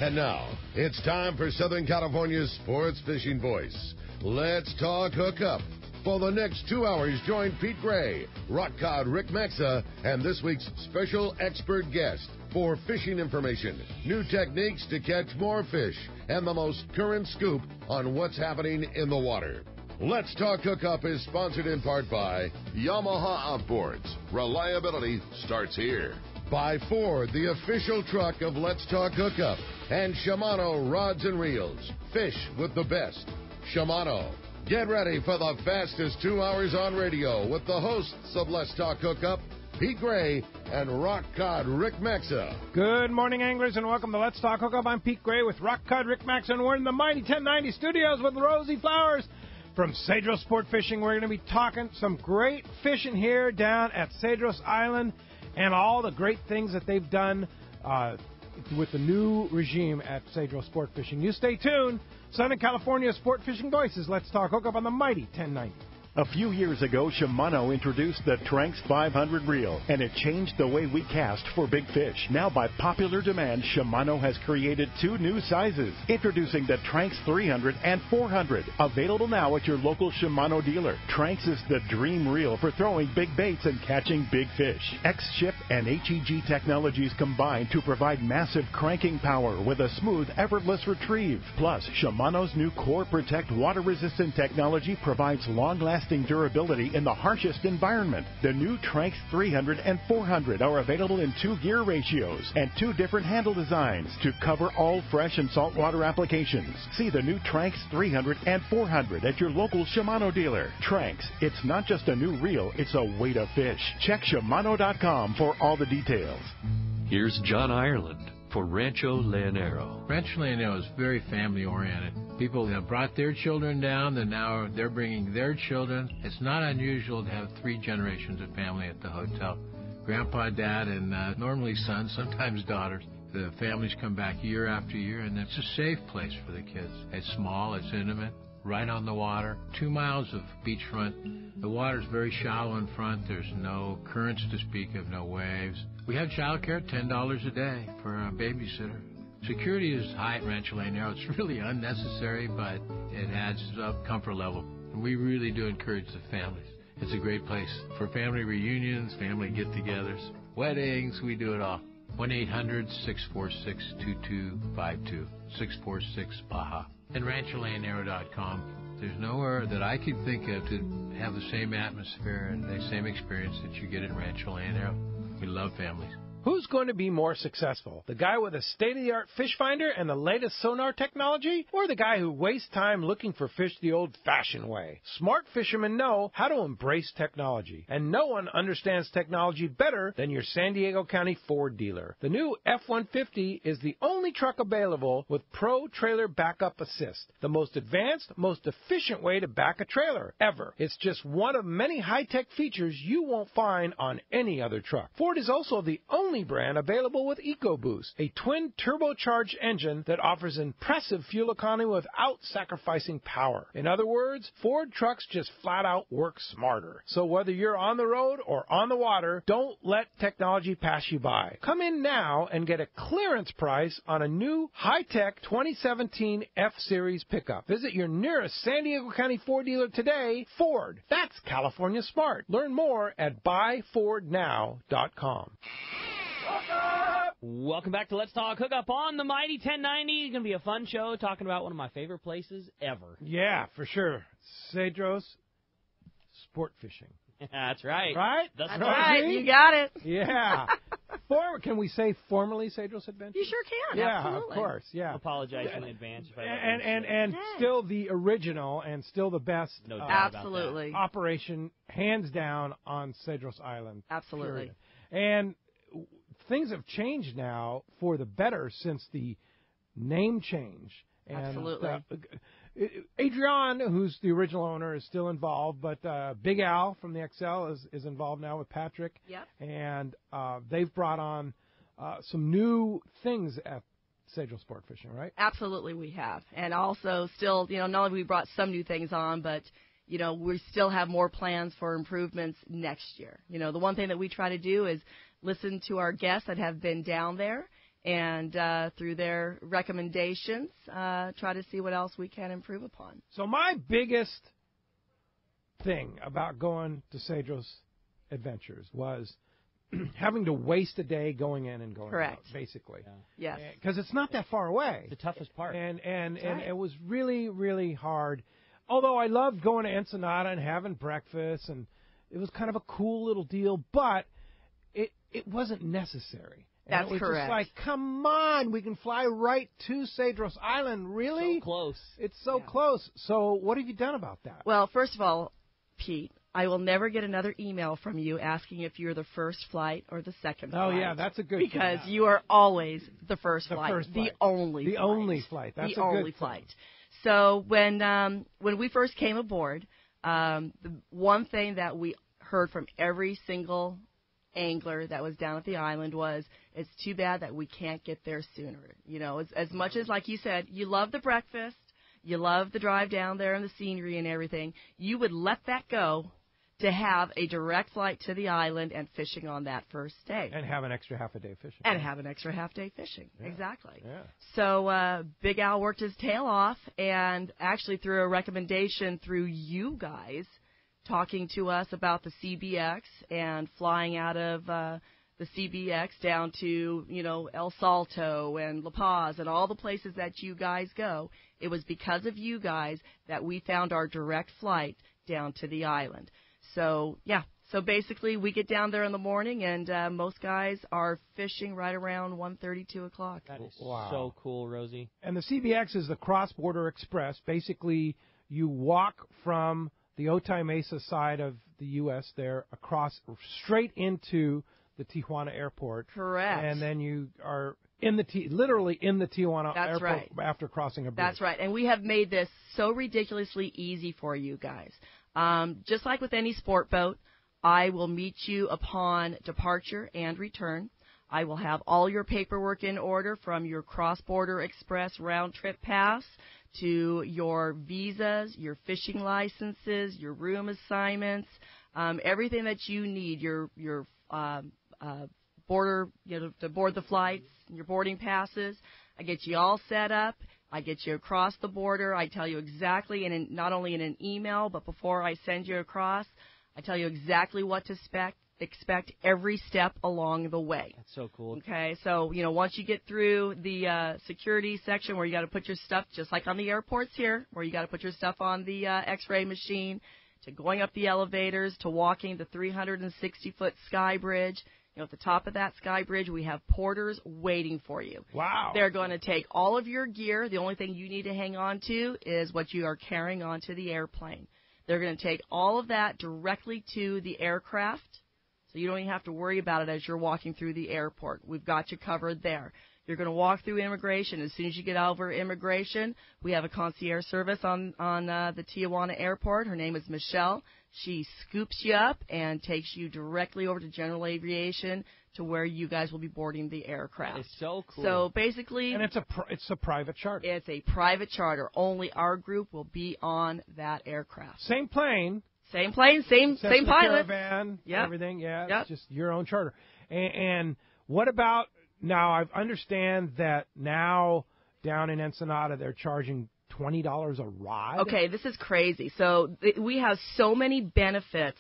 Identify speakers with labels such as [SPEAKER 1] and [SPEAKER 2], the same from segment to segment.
[SPEAKER 1] And now, it's time for Southern California's sports fishing voice. Let's talk hookup. For the next 2 hours, join Pete Gray, rock cod Rick Maxa, and this week's special expert guest for fishing information, new techniques to catch more fish, and the most current scoop on what's happening in the water. Let's Talk Hookup is sponsored in part by Yamaha Outboards. Reliability starts here. By Ford, the official truck of Let's Talk Hookup. And Shimano Rods and Reels. Fish with the best. Shimano. Get ready for the fastest 2 hours on radio with the hosts of Let's Talk Hookup, Pete Gray and Rock Cod Rick Maxa.
[SPEAKER 2] Good morning, anglers, and welcome to Let's Talk Hookup. I'm Pete Gray with Rock Cod Rick Maxa, and we're in the mighty 1090 studios with Rosie Flowers from Cedros Sportfishing. We're going to be talking some great fishing here down at Cedros Island and all the great things that they've done with the new regime at Cedros Sportfishing. You stay tuned. Southern California Sport Fishing Voices. Let's Talk Hookup on the mighty 1090.
[SPEAKER 3] A few years ago, Shimano introduced the Tranx 500 reel, and it changed the way we cast for big fish. Now, by popular demand, Shimano has created two new sizes, introducing the Tranx 300 and 400, available now at your local Shimano dealer. Tranx is the dream reel for throwing big baits and catching big fish. X-Ship and HEG technologies combine to provide massive cranking power with a smooth, effortless retrieve. Plus, Shimano's new Core Protect water-resistant technology provides long-lasting durability in the harshest environment. The new Tranx 300 and 400 are available in 2 gear ratios and 2 different handle designs to cover all fresh and saltwater applications. See the new Tranx 300 and 400 at your local Shimano dealer. Tranx, it's not just a new reel, it's a way to fish. Check Shimano.com for all the details.
[SPEAKER 4] Here's John Ireland for Rancho Leonero.
[SPEAKER 5] Rancho Leonero is very family-oriented. People have brought their children down, and now they're bringing their children. It's not unusual to have 3 generations of family at the hotel. Grandpa, Dad, and normally sons, sometimes daughters. The families come back year after year, and it's a safe place for the kids. It's small, it's intimate, right on the water, 2 miles of beachfront. The water's very shallow in front. There's no currents to speak of, no waves. We have childcare, $10 a day for a babysitter. Security is high at Rancho Leonero. It's really unnecessary, but it adds up comfort level. And we really do encourage the families. It's a great place for family reunions, family get-togethers, weddings. We do it all. 1-800-646-2252, 646-BAJA. And RanchoLeonero.com. There's nowhere that I could think of to have the same atmosphere and the same experience that you get at Rancho Leonero. We love families.
[SPEAKER 2] Who's going to be more successful? The guy with a state-of-the-art fish finder and the latest sonar technology? Or the guy who wastes time looking for fish the old-fashioned way? Smart fishermen know how to embrace technology. And no one understands technology better than your San Diego County Ford dealer. The new F-150 is the only truck available with Pro Trailer Backup Assist. The most advanced, most efficient way to back a trailer ever. It's just one of many high-tech features you won't find on any other truck. Ford is also the only brand available with EcoBoost, a twin turbocharged engine that offers impressive fuel economy without sacrificing power. In other words, Ford trucks just flat out work smarter. So whether you're on the road or on the water, don't let technology pass you by. Come in now and get a clearance price on a new high-tech 2017 F-Series pickup. Visit your nearest San Diego County Ford dealer today. Ford, that's California smart. Learn more at buyfordnow.com.
[SPEAKER 6] Welcome back to Let's Talk Hookup on the Mighty 1090. It's going to be a fun show talking about one of my favorite places ever.
[SPEAKER 2] Yeah, for sure. Cedros Sportfishing.
[SPEAKER 6] That's right.
[SPEAKER 2] Right?
[SPEAKER 7] That's right. You got it.
[SPEAKER 2] Yeah. Can we say formally Cedros Adventure?
[SPEAKER 7] You sure can.
[SPEAKER 2] Yeah,
[SPEAKER 7] absolutely.
[SPEAKER 2] Of course. Yeah.
[SPEAKER 6] I apologize in advance. If I
[SPEAKER 2] and still the original and still the best.
[SPEAKER 6] No doubt
[SPEAKER 7] absolutely.
[SPEAKER 6] about
[SPEAKER 2] operation, hands down, on Cedros Island.
[SPEAKER 7] Absolutely.
[SPEAKER 2] Period. And things have changed now for the better since the name change. And,
[SPEAKER 7] absolutely.
[SPEAKER 2] Adrian, who's the original owner, is still involved, but Big Al from the XL is involved now with Patrick.
[SPEAKER 7] Yep. And
[SPEAKER 2] they've brought on some new things at Cedros Sportfishing, right?
[SPEAKER 7] Absolutely, we have. And also still, not only we brought some new things on, but, we still have more plans for improvements next year. The one thing that we try to do is listen to our guests that have been down there and through their recommendations, try to see what else we can improve upon.
[SPEAKER 2] So my biggest thing about going to Cedros Adventures was having to waste a day going in and going
[SPEAKER 7] Correct.
[SPEAKER 2] out, basically.
[SPEAKER 7] Yes.
[SPEAKER 2] Because it's not that far away.
[SPEAKER 6] The toughest part.
[SPEAKER 2] And
[SPEAKER 7] right.
[SPEAKER 2] it was really, really hard. Although I loved going to Ensenada and having breakfast, and it was kind of a cool little deal, but it wasn't necessary. And
[SPEAKER 7] That's
[SPEAKER 2] it was
[SPEAKER 7] correct.
[SPEAKER 2] just like, come on, we can fly right to Cedros Island. Really?
[SPEAKER 6] So close.
[SPEAKER 2] It's so close. So what have you done about that?
[SPEAKER 7] Well, first of all, Pete, I will never get another email from you asking if you're the first flight or the second flight.
[SPEAKER 2] Oh, yeah, that's a good
[SPEAKER 7] Because
[SPEAKER 2] thing.
[SPEAKER 7] you are always the first
[SPEAKER 2] The
[SPEAKER 7] flight.
[SPEAKER 2] first flight.
[SPEAKER 7] The only
[SPEAKER 2] The
[SPEAKER 7] flight.
[SPEAKER 2] only flight. That's
[SPEAKER 7] the
[SPEAKER 2] a good
[SPEAKER 7] only
[SPEAKER 2] thing.
[SPEAKER 7] flight. So when we first came aboard, the one thing that we heard from every single angler that was down at the island was, it's too bad that we can't get there sooner. You know, as much as, like you said, you love the breakfast, you love the drive down there and the scenery and everything, you would let that go to have a direct flight to the island and fishing on that first day.
[SPEAKER 2] And have an extra half a day fishing.
[SPEAKER 7] And have an extra half-day fishing.
[SPEAKER 2] Yeah.
[SPEAKER 7] Exactly.
[SPEAKER 2] Yeah.
[SPEAKER 7] So Big Al worked his tail off, and actually through a recommendation through you guys, talking to us about the CBX and flying out of the CBX down to, El Salto and La Paz and all the places that you guys go. It was because of you guys that we found our direct flight down to the island. So, yeah. So basically, we get down there in the morning, and most guys are fishing right around 1:30, 2 o'clock.
[SPEAKER 6] That is
[SPEAKER 2] Wow.
[SPEAKER 6] so cool, Rosie.
[SPEAKER 2] And the CBX is the Cross-Border Express. Basically, you walk from the Otay Mesa side of the U.S. there across straight into the Tijuana airport.
[SPEAKER 7] Correct.
[SPEAKER 2] And then you are literally in the Tijuana
[SPEAKER 7] That's
[SPEAKER 2] airport
[SPEAKER 7] right.
[SPEAKER 2] after crossing a bridge.
[SPEAKER 7] That's right. And we have made this so ridiculously easy for you guys. Just like with any sport boat, I will meet you upon departure and return. I will have all your paperwork in order, from your Cross-Border Express round-trip pass to your visas, your fishing licenses, your room assignments, everything that you need, your border, to board the flights, your boarding passes. I get you all set up. I get you across the border. I tell you exactly, and not only in an email, but before I send you across, I tell you exactly what to expect every step along the way.
[SPEAKER 6] That's so cool.
[SPEAKER 7] Okay, so, once you get through the security section where you got to put your stuff, just like on the airports here, where you got to put your stuff on the X-ray machine, to going up the elevators, to walking the 360-foot sky bridge. At the top of that sky bridge, we have porters waiting for you.
[SPEAKER 2] Wow.
[SPEAKER 7] They're going to take all of your gear. The only thing you need to hang on to is what you are carrying onto the airplane. They're going to take all of that directly to the aircraft, so you don't even have to worry about it as you're walking through the airport. We've got you covered there. You're going to walk through immigration. As soon as you get over immigration, we have a concierge service on the Tijuana airport. Her name is Michelle. She scoops you up and takes you directly over to General Aviation to where you guys will be boarding the aircraft.
[SPEAKER 6] That is so cool.
[SPEAKER 7] So basically,
[SPEAKER 2] And it's a private charter.
[SPEAKER 7] it's a private charter. Only our group will be on that aircraft.
[SPEAKER 2] Same plane.
[SPEAKER 7] Same plane, same
[SPEAKER 2] Except for the
[SPEAKER 7] pilot.
[SPEAKER 2] caravan,
[SPEAKER 7] Yep.
[SPEAKER 2] everything, yeah.
[SPEAKER 7] Yep.
[SPEAKER 2] It's just your own charter. And what about, now I understand that now down in Ensenada they're charging $20 a rod.
[SPEAKER 7] Okay, this is crazy. So we have so many benefits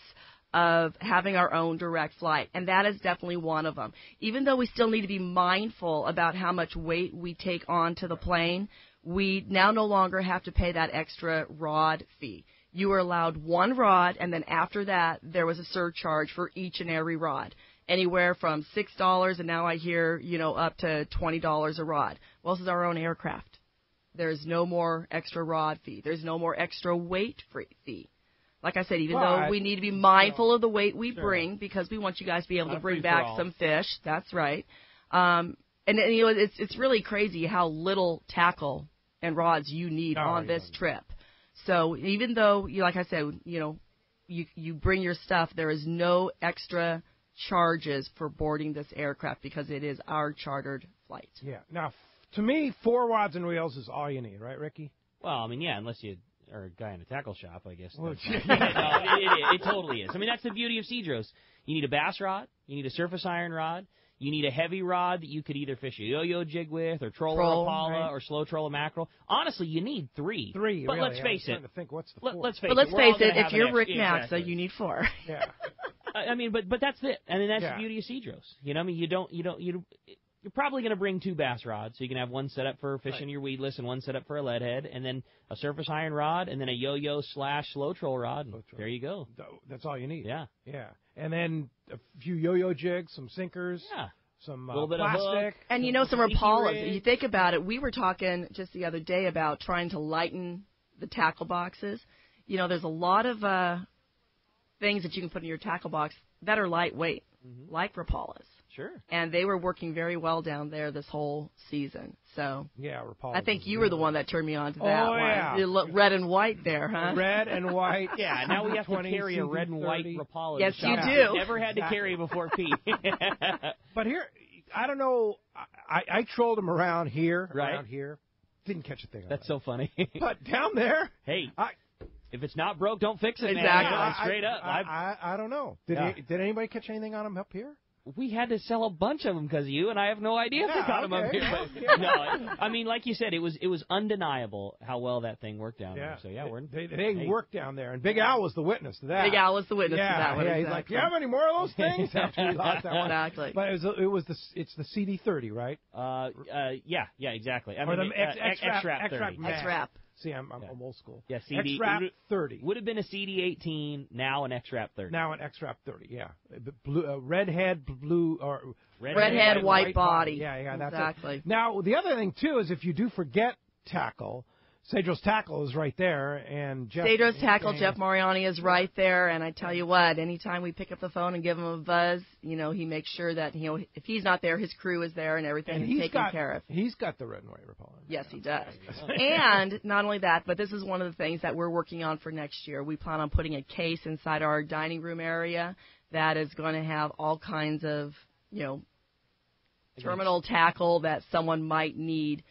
[SPEAKER 7] of having our own direct flight, and that is definitely one of them. Even though we still need to be mindful about how much weight we take onto the plane, we now no longer have to pay that extra rod fee. You were allowed one rod, and then after that, there was a surcharge for each and every rod, anywhere from $6, and now I hear, up to $20 a rod. Well, this is our own aircraft. There's no more extra rod fee. There's no more extra weight fee. Like I said, even though we need to be mindful of the weight we bring, because we want you guys to be able to bring back some fish. That's right. And it's really crazy how little tackle and rods you need on this trip. So even though, like I said, you bring your stuff, there is no extra charges for boarding this aircraft because it is our chartered flight.
[SPEAKER 2] Yeah. Now, to me, 4 rods and reels is all you need, right, Ricky?
[SPEAKER 6] Well, unless you are a guy in a tackle shop, I guess.
[SPEAKER 2] Well,
[SPEAKER 6] it totally is. That's the beauty of Cedros. You need a bass rod. You need a surface iron rod. You need a heavy rod that you could either fish a yo-yo jig with, or troll a Rapala, or slow troll a mackerel. Honestly, you need 3.
[SPEAKER 2] But
[SPEAKER 6] really, let's face it.
[SPEAKER 2] To think, what's the 4th?
[SPEAKER 6] Let's face
[SPEAKER 7] But let's
[SPEAKER 6] it.
[SPEAKER 7] face it, if you're Rick Maxa, you need 4.
[SPEAKER 2] Yeah.
[SPEAKER 6] I mean, but that's it. I mean, that's the beauty of Cedros. You know, I mean, you're probably going to bring 2 bass rods, so you can have one set up for fishing your weedless and one set up for a lead head, and then a surface iron rod, and then a yo-yo / slow troll rod. And there you go.
[SPEAKER 2] That's all you need.
[SPEAKER 6] Yeah.
[SPEAKER 2] Yeah. And then a few yo-yo jigs, some sinkers.
[SPEAKER 6] Yeah.
[SPEAKER 2] Some
[SPEAKER 6] little bit
[SPEAKER 2] plastic.
[SPEAKER 6] of hook,
[SPEAKER 7] and some Rapalas. You think about it, we were talking just the other day about trying to lighten the tackle boxes. There's a lot of things that you can put in your tackle box that are lightweight, like Rapalas.
[SPEAKER 6] Sure.
[SPEAKER 7] And they were working very well down there this whole season. So
[SPEAKER 2] yeah, Rapalas.
[SPEAKER 7] I think you were the one that turned me on to that one.
[SPEAKER 2] Yeah.
[SPEAKER 7] You look red and white there, huh?
[SPEAKER 2] Red and white.
[SPEAKER 6] Yeah, now we have to carry a red and white Rapala.
[SPEAKER 7] Yes, you do.
[SPEAKER 6] Never had to carry before, Pete.
[SPEAKER 2] But here, I don't know. I trolled them around here.
[SPEAKER 6] Right.
[SPEAKER 2] Around here. Didn't catch a thing.
[SPEAKER 6] That's so funny.
[SPEAKER 2] But down there,
[SPEAKER 6] hey. If it's not broke, don't fix it,
[SPEAKER 7] exactly.
[SPEAKER 6] man. Straight up.
[SPEAKER 2] I don't know. Did anybody catch anything on them up here?
[SPEAKER 6] We had to sell a bunch of them because of you, and I have no idea if we caught them up here. But, no, I mean, like you said, it was undeniable how well that thing worked down there. So yeah,
[SPEAKER 2] they worked down there, and Big Al was the witness to that.
[SPEAKER 7] Big Al was the witness to that one.
[SPEAKER 2] Yeah, he's like, "You have any more of those things?" After we lost that one.
[SPEAKER 7] Exactly.
[SPEAKER 2] But it's the CD30, right?
[SPEAKER 6] Yeah, exactly. I
[SPEAKER 2] or
[SPEAKER 6] mean,
[SPEAKER 2] the X-Wrap 30.
[SPEAKER 7] X-Wrap.
[SPEAKER 2] See, I'm old school.
[SPEAKER 6] Yeah, CD
[SPEAKER 2] X-Wrap 30
[SPEAKER 6] would have been a CD18. Now an X-Wrap 30.
[SPEAKER 2] Now an X-Wrap 30. Yeah, blue, red head, blue or
[SPEAKER 7] red head, white body.
[SPEAKER 2] Yeah, that's
[SPEAKER 7] exactly.
[SPEAKER 2] It. Now the other thing too is if you do forget tackle, Cedros Tackle is right there, and
[SPEAKER 7] Cedros Tackle, Jeff Mariani is right there, and I tell you what, anytime we pick up the phone and give him a buzz, he makes sure that if he's not there, his crew is there, and everything is taken care of.
[SPEAKER 2] He's got the red and white Rapala.
[SPEAKER 7] Yes, he does. And not only that, but this is one of the things that we're working on for next year. We plan on putting a case inside our dining room area that is going to have all kinds of, terminal tackle that someone might need.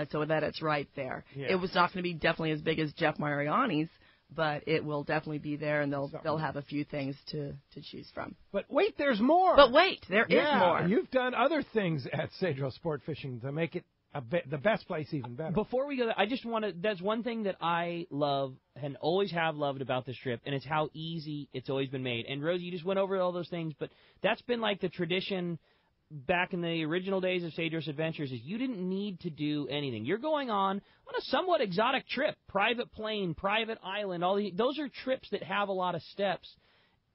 [SPEAKER 7] So that it's right there. Yeah. It was not going to be definitely as big as Jeff Mariani's, but it will definitely be there, and they'll have a few things to choose from.
[SPEAKER 2] But wait, there's more.
[SPEAKER 7] But wait, there is more.
[SPEAKER 2] You've done other things at Cedros Sport Fishing to make it the best place even better.
[SPEAKER 6] Before we go, I just want to. That's one thing that I love and always have loved about this trip, and it's how easy it's always been made. And Rosie, you just went over all those things, but that's been like the tradition. Back in the original days of Cedros Adventures, is you didn't need to do anything. You're going on a somewhat exotic trip, private plane, private island. Those are trips that have a lot of steps,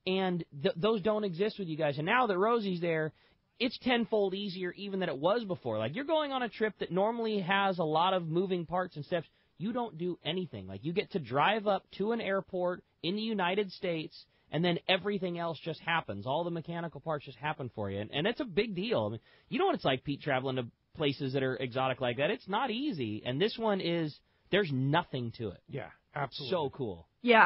[SPEAKER 6] and those don't exist with you guys. And now that Rosie's there, it's tenfold easier even than it was before. Like, you're going on a trip that normally has a lot of moving parts and steps. You don't do anything. Like, you get to drive up to an airport in the United States, and then everything else just happens. All the mechanical parts just happen for you. And it's a big deal. I mean, you know what it's like, Pete, traveling to places that are exotic like that. It's not easy. And this one there's nothing to it.
[SPEAKER 2] Yeah, absolutely.
[SPEAKER 6] So cool.
[SPEAKER 7] Yeah,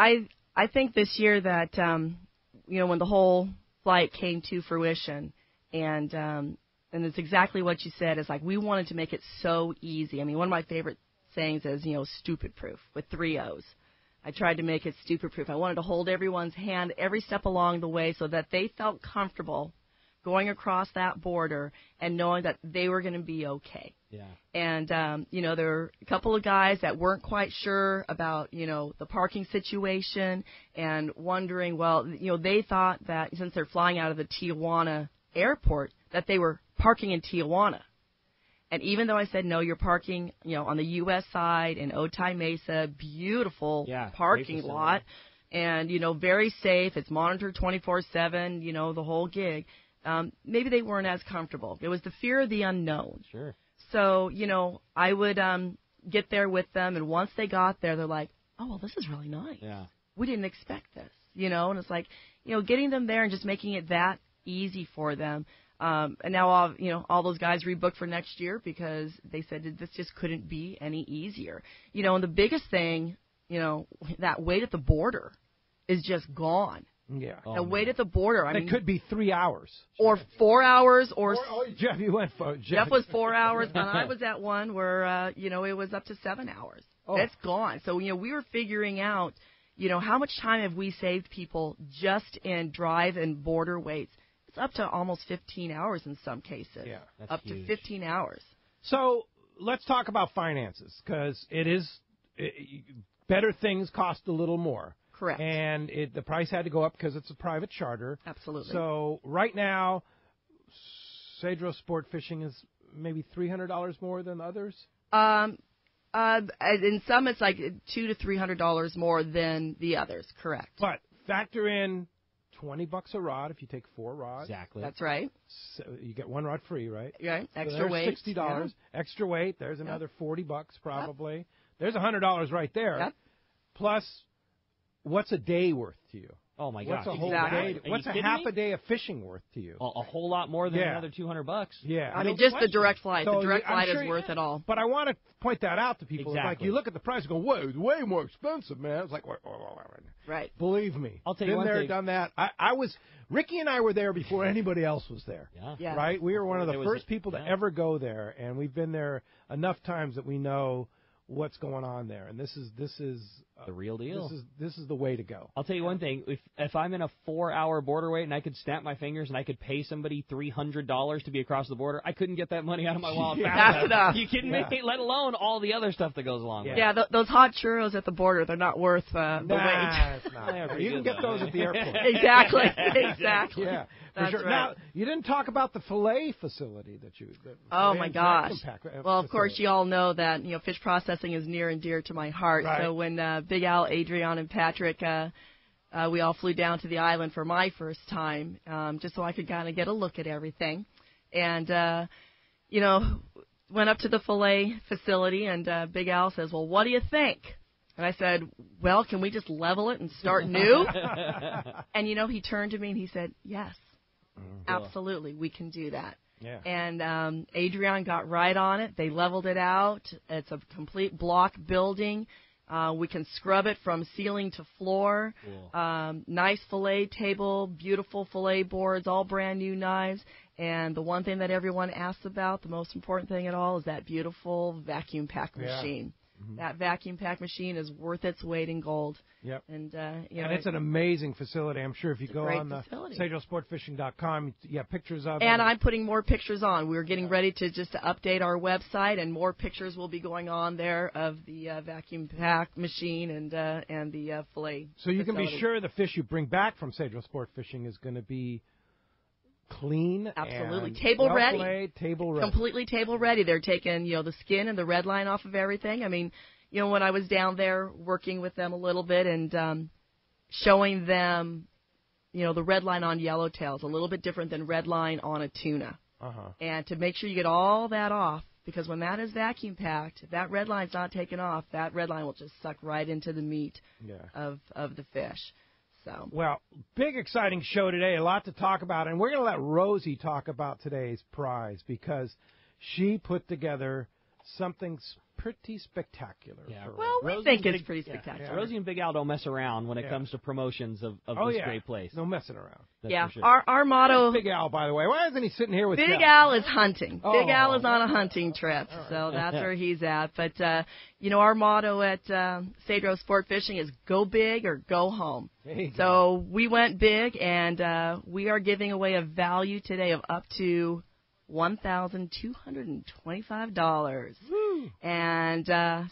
[SPEAKER 7] I think this year that, when the whole flight came to fruition, and it's exactly what you said. It's like we wanted to make it so easy. I mean, one of my favorite sayings is, stupid proof with 3 O's. I tried to make it stupid-proof. I wanted to hold everyone's hand every step along the way so that they felt comfortable going across that border and knowing that they were going to be okay.
[SPEAKER 6] Yeah.
[SPEAKER 7] And, there were a couple of guys that weren't quite sure about, the parking situation and wondering, they thought that since they're flying out of the Tijuana airport that they were parking in Tijuana. And even though I said, no, you're parking, on the U.S. side in Otay Mesa, beautiful parking lot, and, very safe. It's monitored 24/7, the whole gig. Maybe they weren't as comfortable. It was the fear of the unknown.
[SPEAKER 6] Sure.
[SPEAKER 7] So, I would get there with them, and once they got there, they're like, oh, well, this is really nice.
[SPEAKER 6] Yeah.
[SPEAKER 7] We didn't expect this, and it's like, getting them there and just making it that easy for them. And now all those guys rebooked for next year because they said this just couldn't be any easier. And the biggest thing, that wait at the border is just gone.
[SPEAKER 2] Yeah.
[SPEAKER 7] The wait at the border.
[SPEAKER 2] It could be 3 hours.
[SPEAKER 7] Or 4 hours. Or
[SPEAKER 2] Jeff, you went for
[SPEAKER 7] Jeff was 4 hours, and I was at one where, it was up to 7 hours. Oh. It's gone. So, we were figuring out, how much time have we saved people just in drive and border waits. It's up to almost 15 hours in some cases.
[SPEAKER 2] Yeah,
[SPEAKER 6] that's
[SPEAKER 7] up
[SPEAKER 6] huge.
[SPEAKER 7] to 15 hours.
[SPEAKER 2] So let's talk about finances, because better things cost a little more.
[SPEAKER 7] Correct.
[SPEAKER 2] And the price had to go up because it's a private charter.
[SPEAKER 7] Absolutely.
[SPEAKER 2] So right now, Cedros Sport Fishing is maybe $300 more than others?
[SPEAKER 7] In some, it's like $200 to $300 more than the others. Correct.
[SPEAKER 2] But factor in $20 a rod if you take 4 rods.
[SPEAKER 6] Exactly.
[SPEAKER 7] That's right.
[SPEAKER 2] So you get 1 rod free, right?
[SPEAKER 7] Right.
[SPEAKER 2] So
[SPEAKER 7] Extra
[SPEAKER 2] there's
[SPEAKER 7] weight.
[SPEAKER 2] $60.
[SPEAKER 7] Yeah.
[SPEAKER 2] Extra weight. There's another $40 probably. Yep. There's $100 right there.
[SPEAKER 7] Yep.
[SPEAKER 2] Plus, what's a day worth to you?
[SPEAKER 6] Oh my gosh!
[SPEAKER 2] What's a whole
[SPEAKER 7] Exactly.
[SPEAKER 2] day? What's a half a day of fishing worth to you?
[SPEAKER 6] A whole lot more than another $200.
[SPEAKER 2] Yeah,
[SPEAKER 7] I mean, just the direct flight.
[SPEAKER 2] So
[SPEAKER 7] the direct flight is worth it all.
[SPEAKER 2] But I want to point that out to people.
[SPEAKER 6] Exactly.
[SPEAKER 2] Like you look at the price and go, "Whoa, it's way more expensive, man." It's like,
[SPEAKER 7] right.
[SPEAKER 2] Believe me,
[SPEAKER 6] I'll tell you
[SPEAKER 2] been
[SPEAKER 6] one
[SPEAKER 2] there,
[SPEAKER 6] thing.
[SPEAKER 2] done that. Ricky and I were there before anybody else was there.
[SPEAKER 7] Yeah.
[SPEAKER 2] Right? We were one of the
[SPEAKER 6] It was-
[SPEAKER 2] first people to ever go there, and we've been there enough times that we know what's going on there. And this is
[SPEAKER 6] The real deal.
[SPEAKER 2] This is the way to go.
[SPEAKER 6] I'll tell you one thing. If I'm in a 4-hour border wait and I could snap my fingers and I could pay somebody $300 to be across the border, I couldn't get that money out of my wallet fast
[SPEAKER 7] That's enough.
[SPEAKER 6] You kidding me? Let alone all the other stuff that goes along with it.
[SPEAKER 7] Yeah, those hot churros at the border, they're not worth the wait.
[SPEAKER 2] It's not.
[SPEAKER 6] Yeah,
[SPEAKER 2] You can get those at the airport.
[SPEAKER 7] Exactly. Exactly.
[SPEAKER 2] Yeah, for
[SPEAKER 7] That's
[SPEAKER 2] sure.
[SPEAKER 7] right.
[SPEAKER 2] Now, you didn't talk about the fillet facility that you.
[SPEAKER 7] Oh my gosh! Well, of course,
[SPEAKER 2] facility.
[SPEAKER 7] you all know that fish processing is near and dear to my heart.
[SPEAKER 2] Right.
[SPEAKER 7] So when Big Al, Adrian, and Patrick, we all flew down to the island for my first time, just so I could kind of get a look at everything, and went up to the fillet facility, and Big Al says, "Well, what do you think?" And I said, "Well, can we just level it and start new?" And he turned to me and he said, "Yes, absolutely, we can do that."
[SPEAKER 2] Yeah.
[SPEAKER 7] And Adrian got right on it. They leveled it out. It's a complete block building. We can scrub it from ceiling to floor.
[SPEAKER 6] Cool.
[SPEAKER 7] Nice fillet table, beautiful fillet boards, all brand new knives. And the one thing that everyone asks about, the most important thing at all, is that beautiful vacuum pack machine. Mm-hmm. That vacuum pack machine is worth its weight in gold.
[SPEAKER 2] Yep.
[SPEAKER 7] And
[SPEAKER 2] and it's an amazing facility. I'm sure if you go on the
[SPEAKER 7] facility.
[SPEAKER 2] CedrosSportFishing.com, you have pictures of it.
[SPEAKER 7] And I'm putting more pictures on. We're getting ready to update our website, and more pictures will be going on there of the vacuum pack machine and the fillet.
[SPEAKER 2] So you can be
[SPEAKER 7] facility.
[SPEAKER 2] sure the fish you bring back from Cedros Sport Fishing is going to be clean.
[SPEAKER 7] Absolutely.
[SPEAKER 2] And
[SPEAKER 7] Table ready.
[SPEAKER 2] well-flayed, table ready.
[SPEAKER 7] Completely table ready. They're taking, the skin and the red line off of everything. I mean, when I was down there working with them a little bit and showing them, the red line on yellowtails, a little bit different than red line on a tuna.
[SPEAKER 2] Uh-huh.
[SPEAKER 7] And to make sure you get all that off, because when that is vacuum packed, if that red line's not taken off, that red line will just suck right into the meat of the fish. So.
[SPEAKER 2] Well, big exciting show today, a lot to talk about, and we're going to let Rosie talk about today's prize because she put together something pretty spectacular.
[SPEAKER 6] Yeah.
[SPEAKER 7] Well, we think it's pretty spectacular.
[SPEAKER 2] Yeah.
[SPEAKER 6] Rosie and Big Al don't mess around when it comes to promotions of this great place.
[SPEAKER 2] No messing around.
[SPEAKER 6] That's for sure.
[SPEAKER 7] Our motto.
[SPEAKER 2] Big Al, by the way. Why isn't he sitting here with
[SPEAKER 7] Big
[SPEAKER 2] Jeff?
[SPEAKER 7] Al is hunting.
[SPEAKER 2] Oh.
[SPEAKER 7] Big Al is on a hunting trip, so that's where he's at. But our motto at Cedros Sport Fishing is go big or go home. So we went big, and we are giving away a value today of up to $1,225. And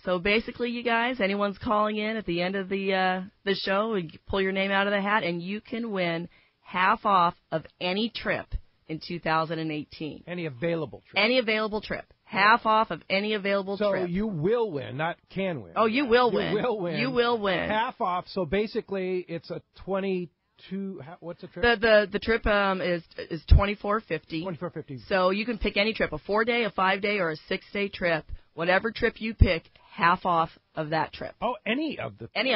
[SPEAKER 7] so basically, you guys, anyone's calling in at the end of the show, you pull your name out of the hat, and you can win half off of any trip in 2018.
[SPEAKER 2] Any available trip.
[SPEAKER 7] Any available trip. Half off of any available trip.
[SPEAKER 2] So you will win, not can win.
[SPEAKER 7] Oh, you will win.
[SPEAKER 2] You will win.
[SPEAKER 7] You will win.
[SPEAKER 2] Half off. So basically, it's a 22. What's the trip?
[SPEAKER 7] The trip is $24.50.
[SPEAKER 2] $24.50.
[SPEAKER 7] So you can pick any trip, a 4-day, a 5-day, or a 6-day trip. Whatever trip you pick, half off of that trip.
[SPEAKER 2] Oh, any of them.
[SPEAKER 7] Any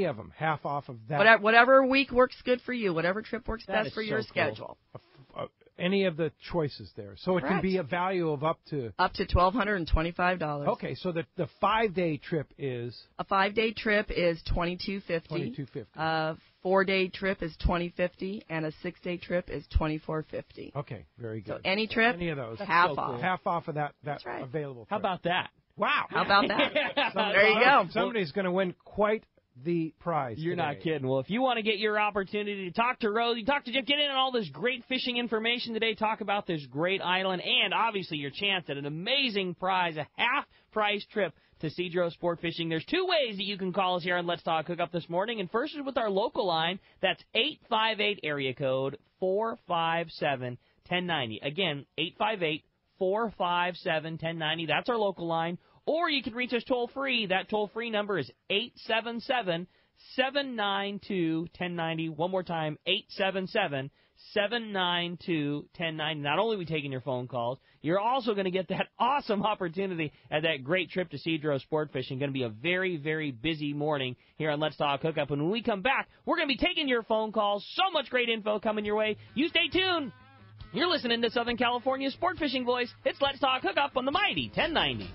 [SPEAKER 7] of them.
[SPEAKER 2] Half off of that.
[SPEAKER 7] Whatever week works good for you. Whatever trip works
[SPEAKER 6] That
[SPEAKER 7] best
[SPEAKER 6] is
[SPEAKER 7] for your
[SPEAKER 6] so cool.
[SPEAKER 7] schedule.
[SPEAKER 2] Any of the choices there. So it can
[SPEAKER 7] Correct.
[SPEAKER 2] be a value of up to
[SPEAKER 7] $1,225.
[SPEAKER 2] Okay, so the 5-day trip is
[SPEAKER 7] A 5-day trip is $22.50.
[SPEAKER 2] $22.50.
[SPEAKER 7] A 4-day trip is $20.50, and a 6-day trip is $24.50.
[SPEAKER 2] Okay, very good.
[SPEAKER 7] So any trip,
[SPEAKER 2] any of those,
[SPEAKER 7] half
[SPEAKER 6] so
[SPEAKER 7] off.
[SPEAKER 6] cool.
[SPEAKER 2] half off of that
[SPEAKER 7] That's right.
[SPEAKER 2] available. Trip.
[SPEAKER 6] How about that?
[SPEAKER 2] Wow?
[SPEAKER 7] How about that? There you go.
[SPEAKER 2] Somebody's going to win quite the prize.
[SPEAKER 6] You're
[SPEAKER 2] today.
[SPEAKER 6] not kidding. Well, if you want to get your opportunity to talk to Rose, talk to Jeff, get in on all this great fishing information today, talk about this great island, and obviously your chance at an amazing prize, a half-price trip to Cedros Sport Fishing. There's two ways that you can call us here on Let's Talk Hookup this morning, and first is with our local line. That's 858 area code 457-1090. Again, 858-457-1090. That's our local line. Or you can reach us toll-free. That toll-free number is 877-792-1090. One more time, 877-792-1090. Not only are we taking your phone calls, you're also going to get that awesome opportunity at that great trip to Cedros Sport Fishing. Going to be a very, very busy morning here on Let's Talk Hookup. And when we come back, we're going to be taking your phone calls. So much great info coming your way. You stay tuned. You're listening to Southern California's sport fishing voice. It's Let's Talk Hookup on the Mighty 1090.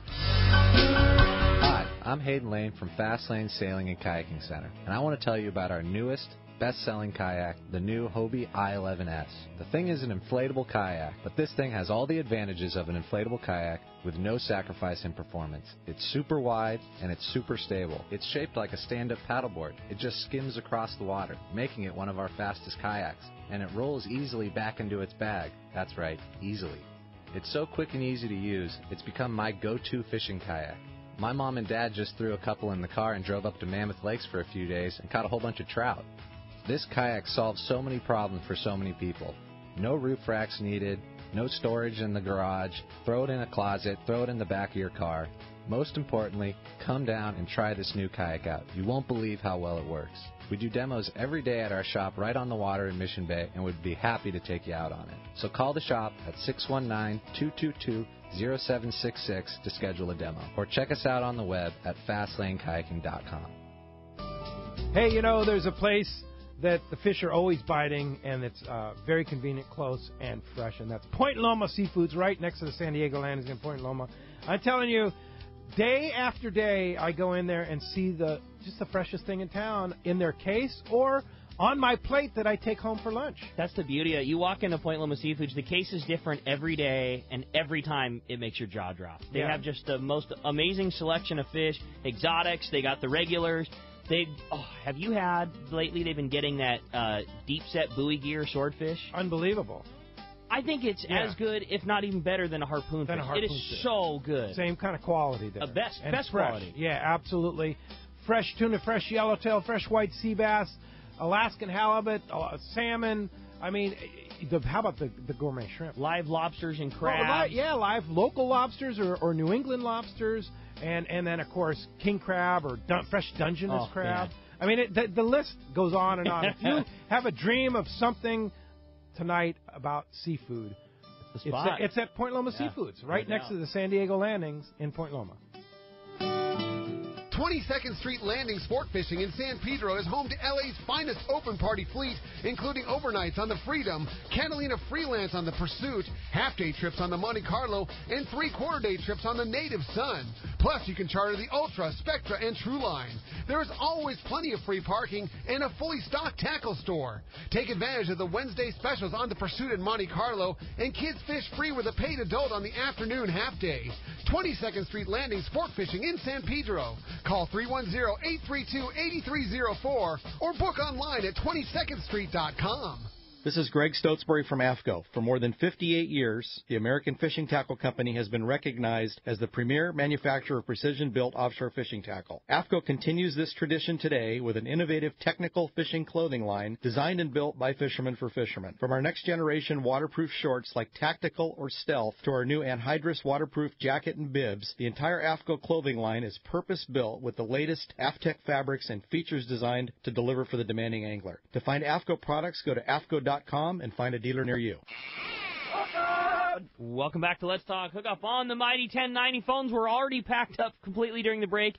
[SPEAKER 8] Hi, I'm Hayden Lane from Fast Lane Sailing and Kayaking Center, and I want to tell you about our newest, best-selling kayak, the new Hobie I-11S. The thing is an inflatable kayak, but this thing has all the advantages of an inflatable kayak with no sacrifice in performance. It's super wide and it's super stable. It's shaped like a stand-up paddleboard. It just skims across the water, making it one of our fastest kayaks. And it rolls easily back into its bag. That's right, easily. It's so quick and easy to use, it's become my go-to fishing kayak. My mom and dad just threw a couple in the car and drove up to Mammoth Lakes for a few days and caught a whole bunch of trout. This kayak solves so many problems for so many people. No roof racks needed, no storage in the garage, throw it in a closet, throw it in the back of your car. Most importantly, come down and try this new kayak out. You won't believe how well it works. We do demos every day at our shop right on the water in Mission Bay and would be happy to take you out on it. So call the shop at 619-222-0766 to schedule a demo. Or check us out on the web at fastlanekayaking.com.
[SPEAKER 2] Hey, you know, there's a place that the fish are always biting, and it's very convenient, close, and fresh, and that's Point Loma Seafoods, right next to the San Diego Landings in Point Loma. I'm telling you, day after day, I go in there and see just the freshest thing in town in their case or on my plate that I take home for lunch.
[SPEAKER 6] That's the beauty of it. You walk into Point Loma Seafoods, the case is different every day, and every time it makes your jaw drop. They have just the most amazing selection of fish, exotics, they got the regulars. Have you had lately? They've been getting that deep set buoy gear swordfish.
[SPEAKER 2] Unbelievable.
[SPEAKER 6] I think it's as good, if not even better, than a harpoon fish. It is so good.
[SPEAKER 2] Same kind of quality there.
[SPEAKER 6] Best
[SPEAKER 2] fresh
[SPEAKER 6] quality.
[SPEAKER 2] Yeah, absolutely. Fresh tuna, fresh yellowtail, fresh white sea bass, Alaskan halibut, salmon. I mean, how about the gourmet shrimp?
[SPEAKER 6] Live lobsters and crabs.
[SPEAKER 2] Live local lobsters or New England lobsters. And then, of course, king crab or fresh Dungeness crab. Yeah. I mean, the list goes on and on. If you have a dream of something tonight about seafood,
[SPEAKER 6] it's the spot.
[SPEAKER 2] It's at Point Loma Seafoods, right next to the San Diego Landings in Point Loma.
[SPEAKER 9] 22nd Street Landing Sport Fishing in San Pedro is home to LA's finest open party fleet, including overnights on the Freedom, Catalina Freelance on the Pursuit, half-day trips on the Monte Carlo, and three-quarter-day trips on the Native Sun. Plus, you can charter the Ultra, Spectra, and True Line. There is always plenty of free parking and a fully stocked tackle store. Take advantage of the Wednesday specials on the Pursuit and Monte Carlo, and kids fish free with a paid adult on the afternoon half-day. 22nd Street Landing Sport Fishing in San Pedro. Call 310-832-8304 or book online at 22ndstreet.com.
[SPEAKER 10] This is Greg Stotesbury from AFCO. For more than 58 years, the American Fishing Tackle Company has been recognized as the premier manufacturer of precision-built offshore fishing tackle. AFCO continues this tradition today with an innovative technical fishing clothing line designed and built by fishermen for fishermen. From our next-generation waterproof shorts like Tactical or Stealth to our new anhydrous waterproof jacket and bibs, the entire AFCO clothing line is purpose-built with the latest AFTEC fabrics and features designed to deliver for the demanding angler. To find AFCO products, go to AFCO.com and find a dealer near you.
[SPEAKER 6] Welcome back to Let's Talk Hookup on the Mighty 1090. Phones were already packed up completely during the break.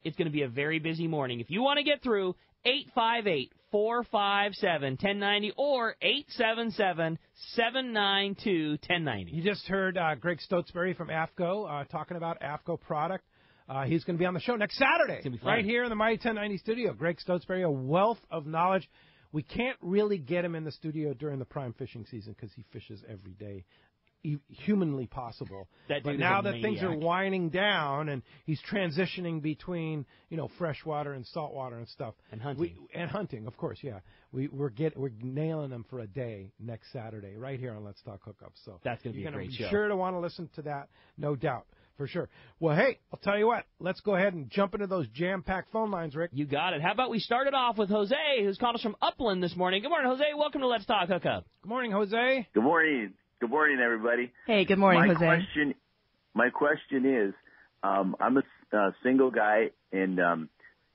[SPEAKER 6] It's going to be a very busy morning. If you want to get through, 858-457-1090 or 877-792-1090.
[SPEAKER 2] You just heard Greg Stotesbury from AFCO talking about AFCO product. He's going to be on the show next Saturday, right here in the Mighty 1090 studio. Greg Stotesbury, a wealth of knowledge. We can't really get him in the studio during the prime fishing season because he fishes every day. humanly possible.
[SPEAKER 6] But
[SPEAKER 2] now that things are winding down and he's transitioning between freshwater and saltwater and stuff,
[SPEAKER 6] and hunting,
[SPEAKER 2] of course, yeah. We're nailing them for a day next Saturday right here on Let's Talk Hookup. So
[SPEAKER 6] that's going to be a great show.
[SPEAKER 2] You're sure to want to listen to that, no doubt. For sure. Well, hey, I'll tell you what. Let's go ahead and jump into those jam-packed phone lines, Rick.
[SPEAKER 6] You got it. How about we start it off with Jose, who's called us from Upland this morning. Good morning, Jose. Welcome to Let's Talk Hookup.
[SPEAKER 2] Good morning, Jose.
[SPEAKER 11] Good morning. Good morning, everybody.
[SPEAKER 7] Hey, good morning, Jose.
[SPEAKER 11] My question is, I'm a single guy, and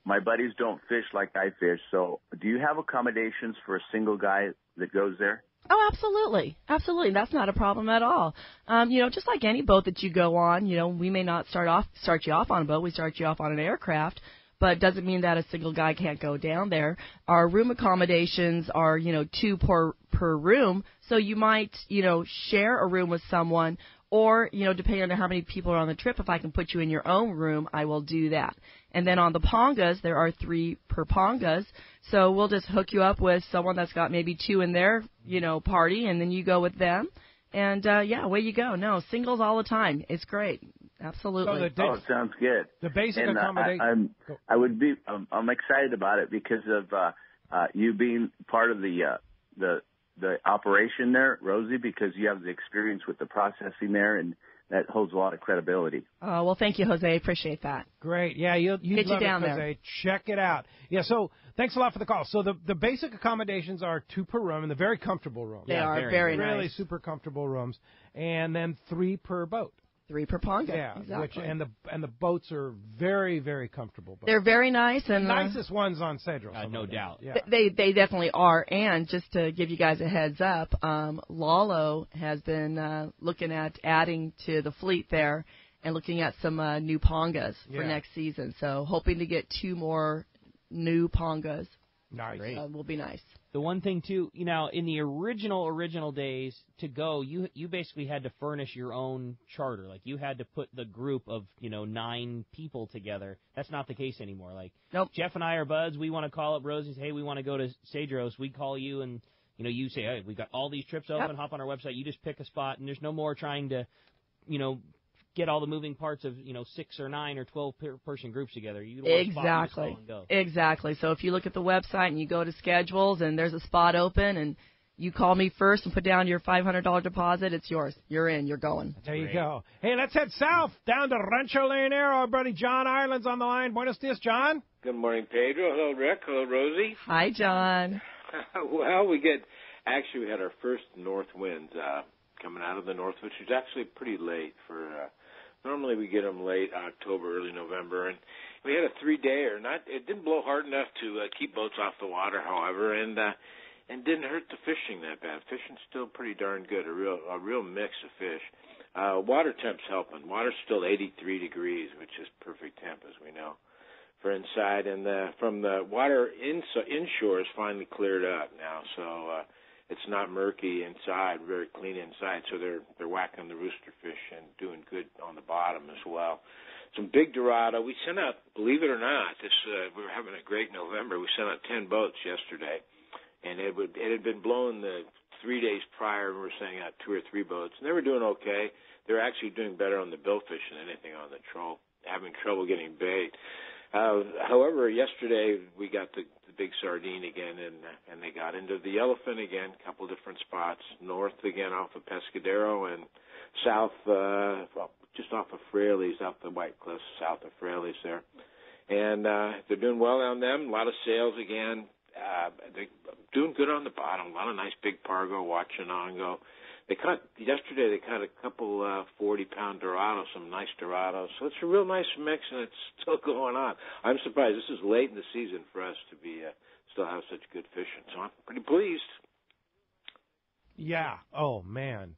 [SPEAKER 11] my buddies don't fish like I fish. So do you have accommodations for a single guy that goes there?
[SPEAKER 7] Oh, absolutely. Absolutely. That's not a problem at all. Just like any boat that you go on, we may not start you off on a boat. We start you off on an aircraft, but it doesn't mean that a single guy can't go down there. Our room accommodations are, 2 per room. So you might, share a room with someone, or, depending on how many people are on the trip, if I can put you in your own room, I will do that. And then on the Pongas, there are 3 per Pongas. So we'll just hook you up with someone that's got maybe 2 in their, party, and then you go with them. And, away you go. No, singles all the time. It's great. Absolutely.
[SPEAKER 11] So sounds good.
[SPEAKER 2] The basic accommodation.
[SPEAKER 11] I'm excited about it because of you being part of the operation there, Rosie, because you have the experience with the processing there, and that holds a lot of credibility.
[SPEAKER 7] Oh, well, thank you, Jose. Appreciate that.
[SPEAKER 2] Great. Yeah, you'd love
[SPEAKER 7] down
[SPEAKER 2] it, Jose.
[SPEAKER 7] there.
[SPEAKER 2] Check it out. Yeah, so thanks a lot for the call. So the basic accommodations are 2 per room, and they're very comfortable rooms.
[SPEAKER 7] They are very nice.
[SPEAKER 2] Really super comfortable rooms. And then 3 per boat.
[SPEAKER 7] 3 per Ponga.
[SPEAKER 2] Yeah,
[SPEAKER 7] exactly.
[SPEAKER 2] And the boats are very, very comfortable boats.
[SPEAKER 7] They're very nice. And
[SPEAKER 2] the nicest ones on Cedros.
[SPEAKER 6] No doubt.
[SPEAKER 2] Yeah.
[SPEAKER 7] They definitely are. And just to give you guys a heads up, Lalo has been looking at adding to the fleet there and looking at some new Pongas for next season. So hoping to get 2 more new Pongas.
[SPEAKER 2] Nice.
[SPEAKER 7] Will be nice.
[SPEAKER 6] The one thing, too, in the original days to go, you basically had to furnish your own charter. Like, you had to put the group of, 9 people together. That's not the case anymore. Like,
[SPEAKER 7] nope.
[SPEAKER 6] Jeff and I are buds. We want to call up Rosie. Hey, we want to go to Cedros. We call you, and, you say, hey, we got all these trips open. Hop on our website. You just pick a spot, and there's no more trying to, get all the moving parts of 6 or 9 or 12 person groups together. You
[SPEAKER 7] exactly. Exactly. So if you look at the website and you go to schedules and there's a spot open and you call me first and put down your $500 deposit, it's yours. You're in. You're going.
[SPEAKER 2] There you go. Hey, let's head south down to Rancho Leonero. Our buddy John Ireland's on the line. Buenos dias, John.
[SPEAKER 12] Good morning, Pedro. Hello, Rick. Hello, Rosie.
[SPEAKER 7] Hi, John.
[SPEAKER 12] Well, we had our first north winds coming out of the north, which was actually pretty late for. Normally we get them late October, early November, and we had a 3-dayer. It didn't blow hard enough to keep boats off the water, however, and didn't hurt the fishing that bad. Fishing's still pretty darn good, a real mix of fish. Water temp's helping. Water's still 83 degrees, which is perfect temp, as we know, for inside. And from the water inshore is finally cleared up now, so it's not murky inside, very clean inside. So they're whacking the rooster fish and doing good on the bottom as well. Some big Dorado. We sent out, believe it or not, we were having a great November. We sent out 10 boats yesterday, and it had been blowing the 3 days prior, and we were sending out 2 or 3 boats, and they were doing okay. They were actually doing better on the billfish than anything on the troll, having trouble getting bait. However, yesterday we got the big sardine again, and they got into the yellowfin again, a couple different spots, north again off of Pescadero and south, just off of Fraley's, off the White Cliffs, south of Fraley's there. And they're doing well on them, a lot of sales again. They're doing good on the bottom, a lot of nice big Pargo, Wachinango. Yesterday they caught a couple 40-pound Dorados, some nice Dorados. So it's a real nice mix, and it's still going on. I'm surprised. This is late in the season for us to be still have such good fishing. So I'm pretty pleased.
[SPEAKER 2] Yeah. Oh, man.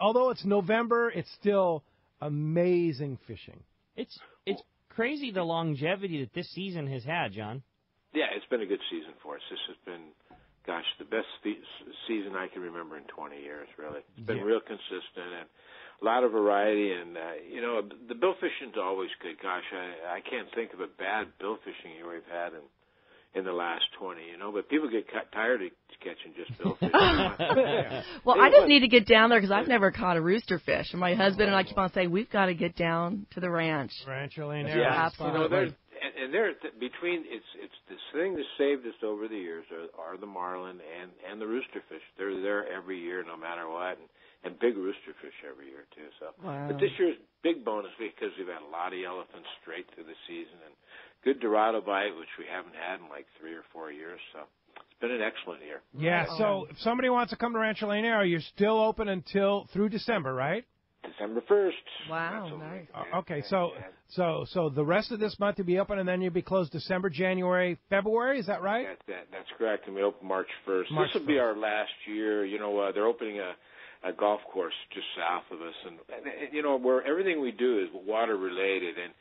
[SPEAKER 2] Although it's November, it's still amazing fishing.
[SPEAKER 6] It's crazy the longevity that this season has had, John.
[SPEAKER 12] Yeah, it's been a good season for us. This has been, gosh, the best season I can remember in 20 years, really. It's been real consistent and a lot of variety. And, the bill fishing's always good. Gosh, I can't think of a bad bill fishing year we've had in the last 20, but people get tired of catching just billfish.
[SPEAKER 7] Well, I just need to get down there because I've never caught a rooster fish. And my husband and I keep on saying, we've got to get down to the ranch.
[SPEAKER 2] Rancho Leonero.
[SPEAKER 7] Yeah, absolutely.
[SPEAKER 12] And there, between it's this thing that saved us over the years are the marlin and the rooster fish. They're there every year, no matter what, and big rooster fish every year too. So,
[SPEAKER 7] wow.
[SPEAKER 12] But this year's big bonus because we've had a lot of yellowfins straight through the season and good Dorado bite, which we haven't had in like 3 or 4 years. So it's been an excellent year.
[SPEAKER 2] Yeah. So if somebody wants to come to Rancho Leonero, you're still open through December, right?
[SPEAKER 12] December 1st.
[SPEAKER 7] Wow, nice.
[SPEAKER 2] Okay, so the rest of this month you'll be open, and then you'll be closed December, January, February. Is that right?
[SPEAKER 12] That's correct, and we open March 1st. This will be our last year. They're opening a golf course just south of us, and where everything we do is water related, and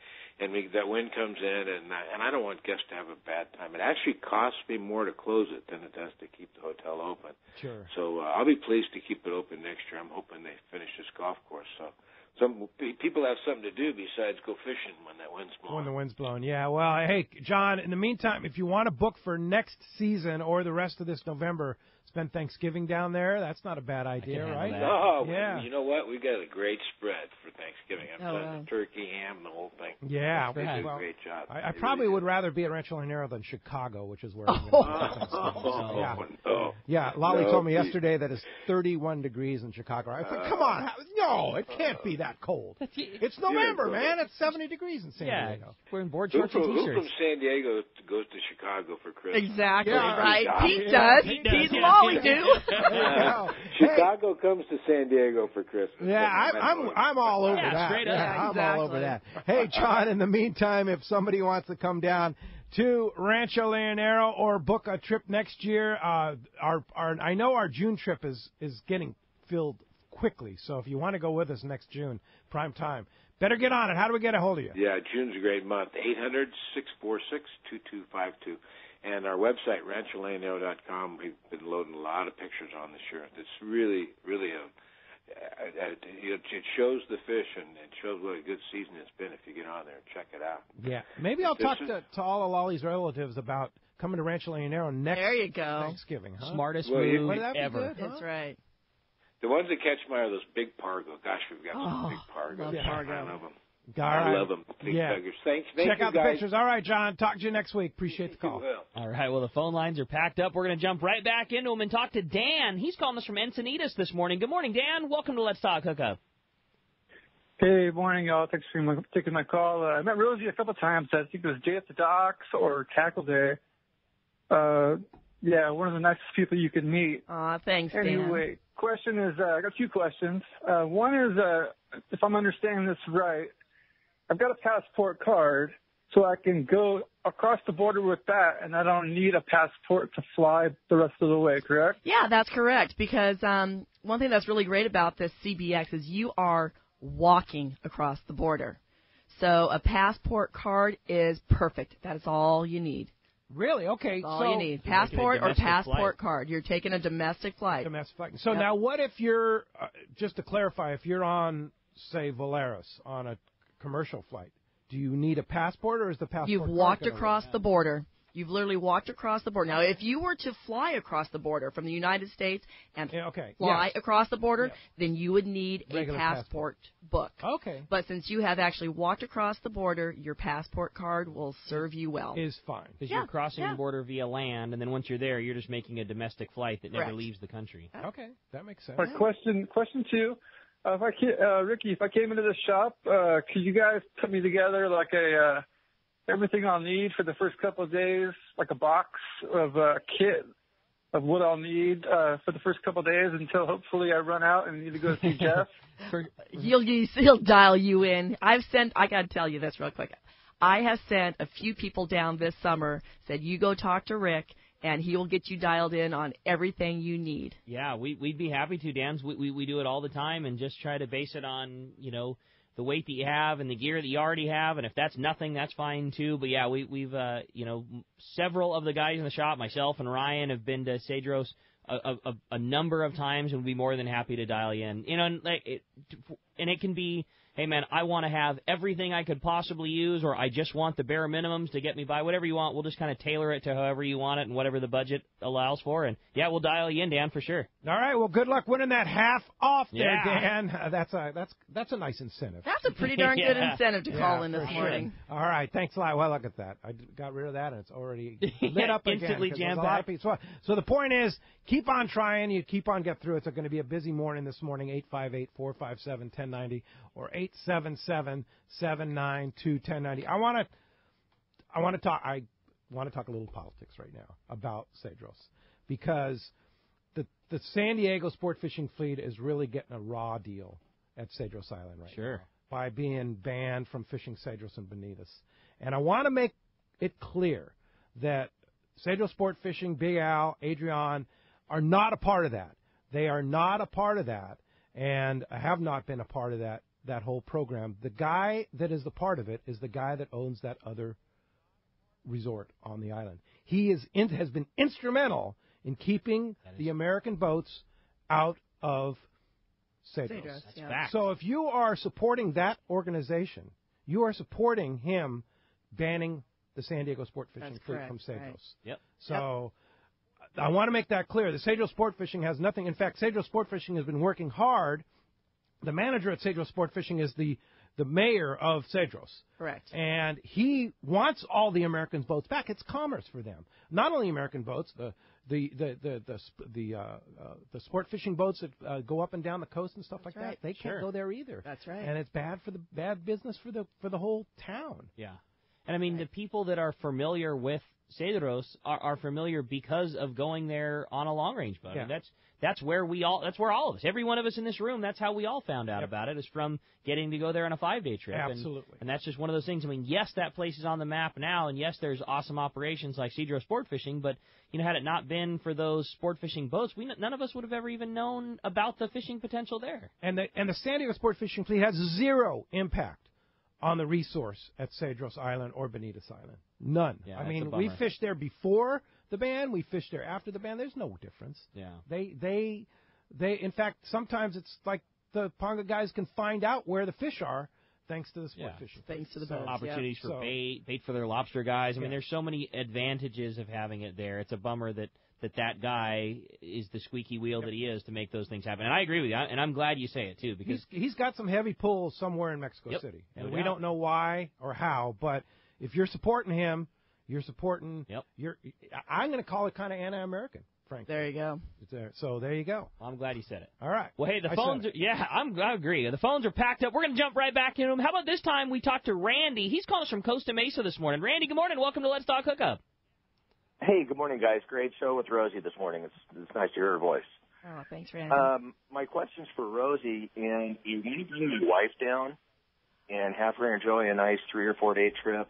[SPEAKER 12] that wind comes in, and I don't want guests to have a bad time. It actually costs me more to close it than it does to keep the hotel open.
[SPEAKER 2] Sure.
[SPEAKER 12] So I'll be pleased to keep it open next year. I'm hoping they finish this golf course. So some people have something to do besides go fishing when that wind's blowing.
[SPEAKER 2] When the wind's blowing, yeah. Well, hey, John, in the meantime, if you want to book for next season or the rest of this November, spend Thanksgiving down there, that's not a bad idea, right?
[SPEAKER 12] Oh,
[SPEAKER 2] yeah.
[SPEAKER 12] You know what? We've got a great spread for Thanksgiving. I'm telling you, turkey, ham, the whole thing.
[SPEAKER 2] Yeah.
[SPEAKER 12] They do a great job.
[SPEAKER 2] I probably would rather be at Rancho Leonero than Chicago, which is where I'm going to
[SPEAKER 12] no.
[SPEAKER 2] Yeah, Lolly told me yesterday that it's 31 degrees in Chicago. I said, come on. No, it can't be that cold. It's November, man. It's 70 degrees in San Diego.
[SPEAKER 6] We're in board shorts and T-shirts.
[SPEAKER 12] Who from San Diego goes to Chicago for Christmas?
[SPEAKER 7] Exactly, right. Pete does. Pete and Lolly do.
[SPEAKER 12] Chicago comes to San Diego for Christmas.
[SPEAKER 2] Yeah, I'm all over that.
[SPEAKER 6] Straight up.
[SPEAKER 2] Yeah,
[SPEAKER 7] exactly.
[SPEAKER 2] I'm all over that. Hey, John, in the meantime, if somebody wants to come down to Rancho Leonero or book a trip next year, I know our June trip is getting filled quickly. So if you want to go with us next June, prime time, better get on it. How do we get a hold of you?
[SPEAKER 12] Yeah, June's a great month. 800-646-2252. And our website, rancholeonero.com, we've been loading a lot of pictures on this year. It's really, really it shows the fish and it shows what a good season it's been if you get on there and check it out.
[SPEAKER 2] Yeah. Maybe I'll talk to all of Lolly's relatives about coming to Rancho Leonero next Thanksgiving. Huh?
[SPEAKER 6] Smartest move ever.
[SPEAKER 2] Good, huh?
[SPEAKER 7] That's right.
[SPEAKER 12] The ones that catch my eye are those big pargo. Gosh, we've got some big pargo. I love them. I love them. Big buggers. Thank
[SPEAKER 2] Check
[SPEAKER 12] you,
[SPEAKER 2] out
[SPEAKER 12] guys.
[SPEAKER 2] the pictures. All right, John. Talk to you next week. Appreciate the call.
[SPEAKER 6] All right. Well, the phone lines are packed up. We're going to jump right back into them and talk to Dan. He's calling us from Encinitas this morning. Good morning, Dan. Welcome to Let's Talk Hookup.
[SPEAKER 13] Hey, morning, y'all. Thanks for taking my call. I met Rosie a couple times. I think it was Day at the Docks or Tackle Day. Yeah, one of the nicest people you could meet.
[SPEAKER 7] Thanks, Dan.
[SPEAKER 13] Anyway, question is, I got 2 questions. One is, if I'm understanding this right, I've got a passport card, so I can go across the border with that, and I don't need a passport to fly the rest of the way, correct?
[SPEAKER 7] Yeah, that's correct, because one thing that's really great about this CBX is you are walking across the border. So a passport card is perfect. That is all you need.
[SPEAKER 2] Really? Okay.
[SPEAKER 7] That's all you need. Passport or passport card. You're taking a domestic flight.
[SPEAKER 2] Domestic flight. So now what if you're, just to clarify, if you're on, say, Valeris on a commercial flight, do you need a passport or is the passport
[SPEAKER 7] You've walked across the border. You've literally walked across the border. Now, if you were to fly across the border from the United States and fly across the border, then you would need
[SPEAKER 2] regular
[SPEAKER 7] a passport book.
[SPEAKER 2] Okay.
[SPEAKER 7] But since you have actually walked across the border, your passport card will serve you well.
[SPEAKER 2] Is fine.
[SPEAKER 6] Because you're crossing the border via land, and then once you're there, you're just making a domestic flight that never leaves the country.
[SPEAKER 2] Okay, that makes sense.
[SPEAKER 13] Question 2. Ricky, if I came into the shop, could you guys put me together like a everything I'll need for the first couple of days, like a box of a kit of what I'll need for the first couple of days until hopefully I run out and need to go see Jeff?
[SPEAKER 7] He'll dial you in. I got to tell you this real quick. I have sent a few people down this summer, said you go talk to Rick, and he will get you dialed in on everything you need.
[SPEAKER 6] Yeah, we'd be happy to, Dan. We do it all the time and just try to base it on, the weight that you have and the gear that you already have, and if that's nothing, that's fine too. But yeah, we've several of the guys in the shop, myself and Ryan, have been to Cedros a number of times, and we'd be more than happy to dial you in. And it can be, hey, man, I want to have everything I could possibly use, or I just want the bare minimums to get me by, whatever you want, we'll just kind of tailor it to however you want it and whatever the budget allows for. And, yeah, we'll dial you in, Dan, for sure.
[SPEAKER 2] All right, well, good luck winning that half off there,
[SPEAKER 6] Yeah.
[SPEAKER 2] Dan. That's a nice incentive.
[SPEAKER 7] That's a pretty darn good incentive to call in this morning.
[SPEAKER 2] All right, thanks a lot. Well, look at that. I got rid of that, and it's already lit up again.
[SPEAKER 6] Instantly
[SPEAKER 2] 'cause there's
[SPEAKER 6] jam-packed.
[SPEAKER 2] a lot of people. So the point is, keep on trying. You keep on getting through. It's going to be a busy morning this morning, 858-457-1090 or 877-792-1090. I want to talk a little politics right now about Cedros, because the San Diego sport fishing fleet is really getting a raw deal at Cedros Island right now by being banned from fishing Cedros and bonitas. And I want to make it clear that Cedros Sport Fishing, Big Al, Adrian are not a part of that. They are not a part of that, and have not been a part of that whole program. The guy that is the part of it is the guy that owns that other resort on the island. He has been instrumental in keeping the American boats out of Cedros.
[SPEAKER 6] That's fact.
[SPEAKER 2] So if you are supporting that organization, you are supporting him banning the San Diego Sport Fishing fleet from Cedros.
[SPEAKER 6] Right. Yep.
[SPEAKER 2] So I want to make that clear. The Cedros Sport Fishing has nothing. In fact, Cedros Sport Fishing has been working hard. The manager at Cedros Sport Fishing is the mayor of Cedros.
[SPEAKER 7] Correct.
[SPEAKER 2] And he wants all the American boats back. It's commerce for them. Not only American boats, the sport fishing boats that go up and down the coast and stuff like that. They can't go there either.
[SPEAKER 7] That's right.
[SPEAKER 2] And it's bad business for the whole town.
[SPEAKER 6] Yeah. And, I mean, the people that are familiar with Cedros are familiar because of going there on a long-range boat.
[SPEAKER 2] Yeah.
[SPEAKER 6] I mean, that's where all of us, every one of us in this room, that's how we all found out about it, is from getting to go there on a 5-day trip.
[SPEAKER 2] Absolutely.
[SPEAKER 6] And that's just one of those things. I mean, yes, that place is on the map now, and yes, there's awesome operations like Cedros Sport Fishing, but, had it not been for those sport fishing boats, none of us would have ever even known about the fishing potential there.
[SPEAKER 2] And the San Diego Sport Fishing fleet has zero impact on the resource at Cedros Island or Bonitas Island. None.
[SPEAKER 6] Yeah,
[SPEAKER 2] I
[SPEAKER 6] that's
[SPEAKER 2] mean,
[SPEAKER 6] a
[SPEAKER 2] we
[SPEAKER 6] bummer.
[SPEAKER 2] fished there before the ban. We fished there after the ban. There's no difference.
[SPEAKER 6] Yeah.
[SPEAKER 2] They in fact, sometimes it's like the Ponga guys can find out where the fish are thanks to the sport fishing.
[SPEAKER 7] Thanks to the boats.
[SPEAKER 6] Opportunities for bait for their lobster guys. I mean, there's so many advantages of having it there. It's a bummer that guy is the squeaky wheel that he is to make those things happen. And I agree with you, and I'm glad you say it, too, because
[SPEAKER 2] he's got some heavy pull somewhere in Mexico City. And we don't know why or how, but if you're supporting him, you're supporting I'm going to call it kind of anti-American, frankly.
[SPEAKER 7] There you go.
[SPEAKER 2] So there you go.
[SPEAKER 6] Well, I'm glad you said it.
[SPEAKER 2] All right.
[SPEAKER 6] Well, hey, the phones are, I agree. The phones are packed up. We're going to jump right back into them. How about this time we talk to Randy? He's calling us from Costa Mesa this morning. Randy, good morning. Welcome to Let's Talk Hookup.
[SPEAKER 14] Hey, good morning, guys. Great show with Rosie this morning. It's nice to hear her voice.
[SPEAKER 7] Oh, thanks, Randy.
[SPEAKER 14] My question's for Rosie, and you need to bring your wife down and have her enjoy a nice 3 or 4 day trip.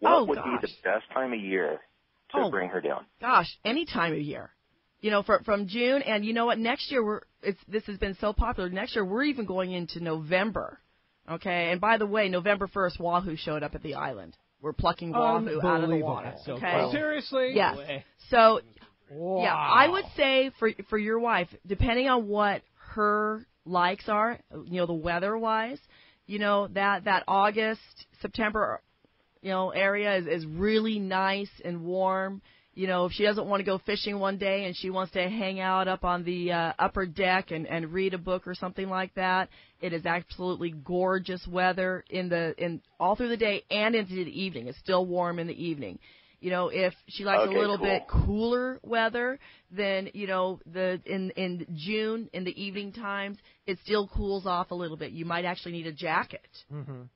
[SPEAKER 14] What would be the best time of year to bring her down?
[SPEAKER 7] Gosh, any time of year. From June, and you know what? Next year this has been so popular. Next year we're even going into November. Okay, and by the way, November 1st, wahoo showed up at the island. We're plucking wahoo out of the water. Okay,
[SPEAKER 2] cool. Seriously?
[SPEAKER 7] Yes. So, yeah, I would say for your wife, depending on what her likes are, the weather-wise, that August, September, area is really nice and warm. If she doesn't want to go fishing one day and she wants to hang out up on the upper deck and read a book or something like that, it is absolutely gorgeous weather in all through the day and into the evening. It's still warm in the evening. If she likes a little bit cooler weather, then in June in the evening times it still cools off a little bit. You might actually need a jacket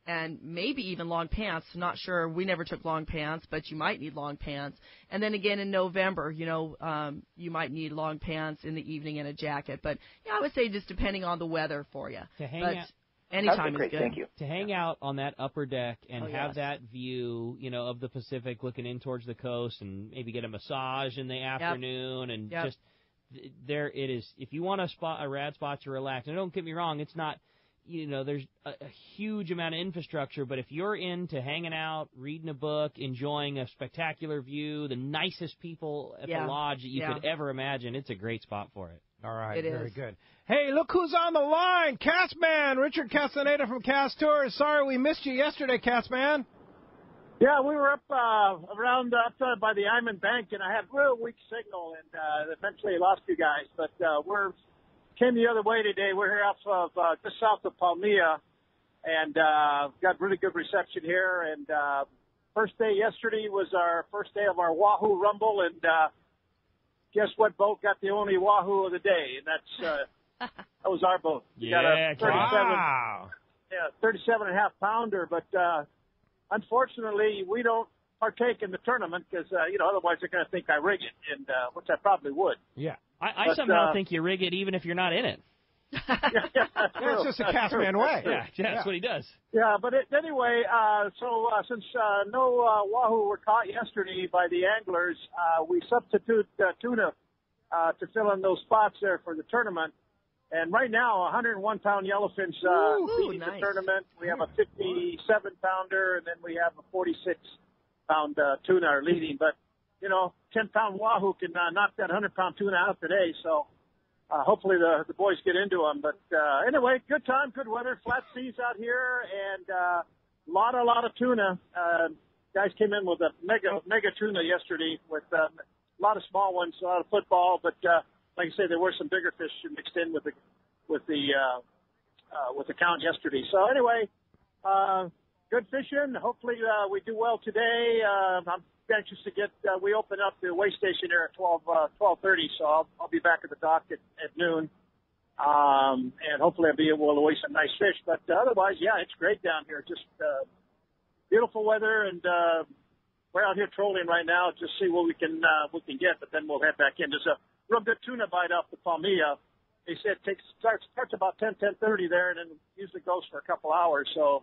[SPEAKER 7] and maybe even long pants. Not sure. We never took long pants, but you might need long pants. And then again in November, you might need long pants in the evening and a jacket. But I would say just depending on the weather for you.
[SPEAKER 6] To hang out.
[SPEAKER 7] Anytime is good.
[SPEAKER 14] Thank you.
[SPEAKER 6] To hang out on that upper deck and have that view, of the Pacific looking in towards the coast, and maybe get a massage in the afternoon, and just there it is. If you want a rad spot to relax, and don't get me wrong, it's not, there's a huge amount of infrastructure, but if you're into hanging out, reading a book, enjoying a spectacular view, the nicest people at the lodge that you could ever imagine, it's a great spot for it.
[SPEAKER 2] All right,
[SPEAKER 7] It
[SPEAKER 2] very
[SPEAKER 7] is.
[SPEAKER 2] good. Hey, look who's on the line. Castman, Richard Castaneda from Cast Tours. Sorry we missed you yesterday, Castman.
[SPEAKER 15] Yeah, we were up around up by the Iman Bank, and I had real weak signal, and eventually lost you guys. But came the other way today. We're here off of just south of Palmilla, and got really good reception here. And first day yesterday was our first day of our Wahoo Rumble, and guess what boat got the only Wahoo of the day? And that's that was our boat. We got a 37.5 pounder, but unfortunately, we don't partake in the tournament because, otherwise they're going to think I rig it, and which I probably would.
[SPEAKER 2] Yeah.
[SPEAKER 6] I somehow think you rig it even if you're not in it.
[SPEAKER 2] It's just a Castman way.
[SPEAKER 6] Yeah, that's what he does.
[SPEAKER 15] Yeah, but anyway, since no Wahoo were caught yesterday by the anglers, we substitute tuna to fill in those spots there for the tournament. And right now, 101-pound yellowfinch leading the tournament. We have a 57-pounder, and then we have a 46-pound tuna are leading. But, 10-pound Wahoo can knock that 100-pound tuna out today. So hopefully the boys get into them. But anyway, good time, good weather, flat seas out here, and a lot of tuna. Guys came in with a mega tuna yesterday with a lot of small ones, a lot of football, but like I say, there were some bigger fish mixed in with the count yesterday. So anyway, good fishing. Hopefully we do well today. I'm anxious to get. We open up the weigh station here at 12:30, so I'll be back at the dock at noon, and hopefully I'll be able to weigh some nice fish. But otherwise, yeah, it's great down here. Just beautiful weather, and we're out here trolling right now to see what we can get. But then we'll head back in. There's a real good tuna bite off the Palmilla. They said it starts about 10:30 there, and then usually goes for a couple hours. So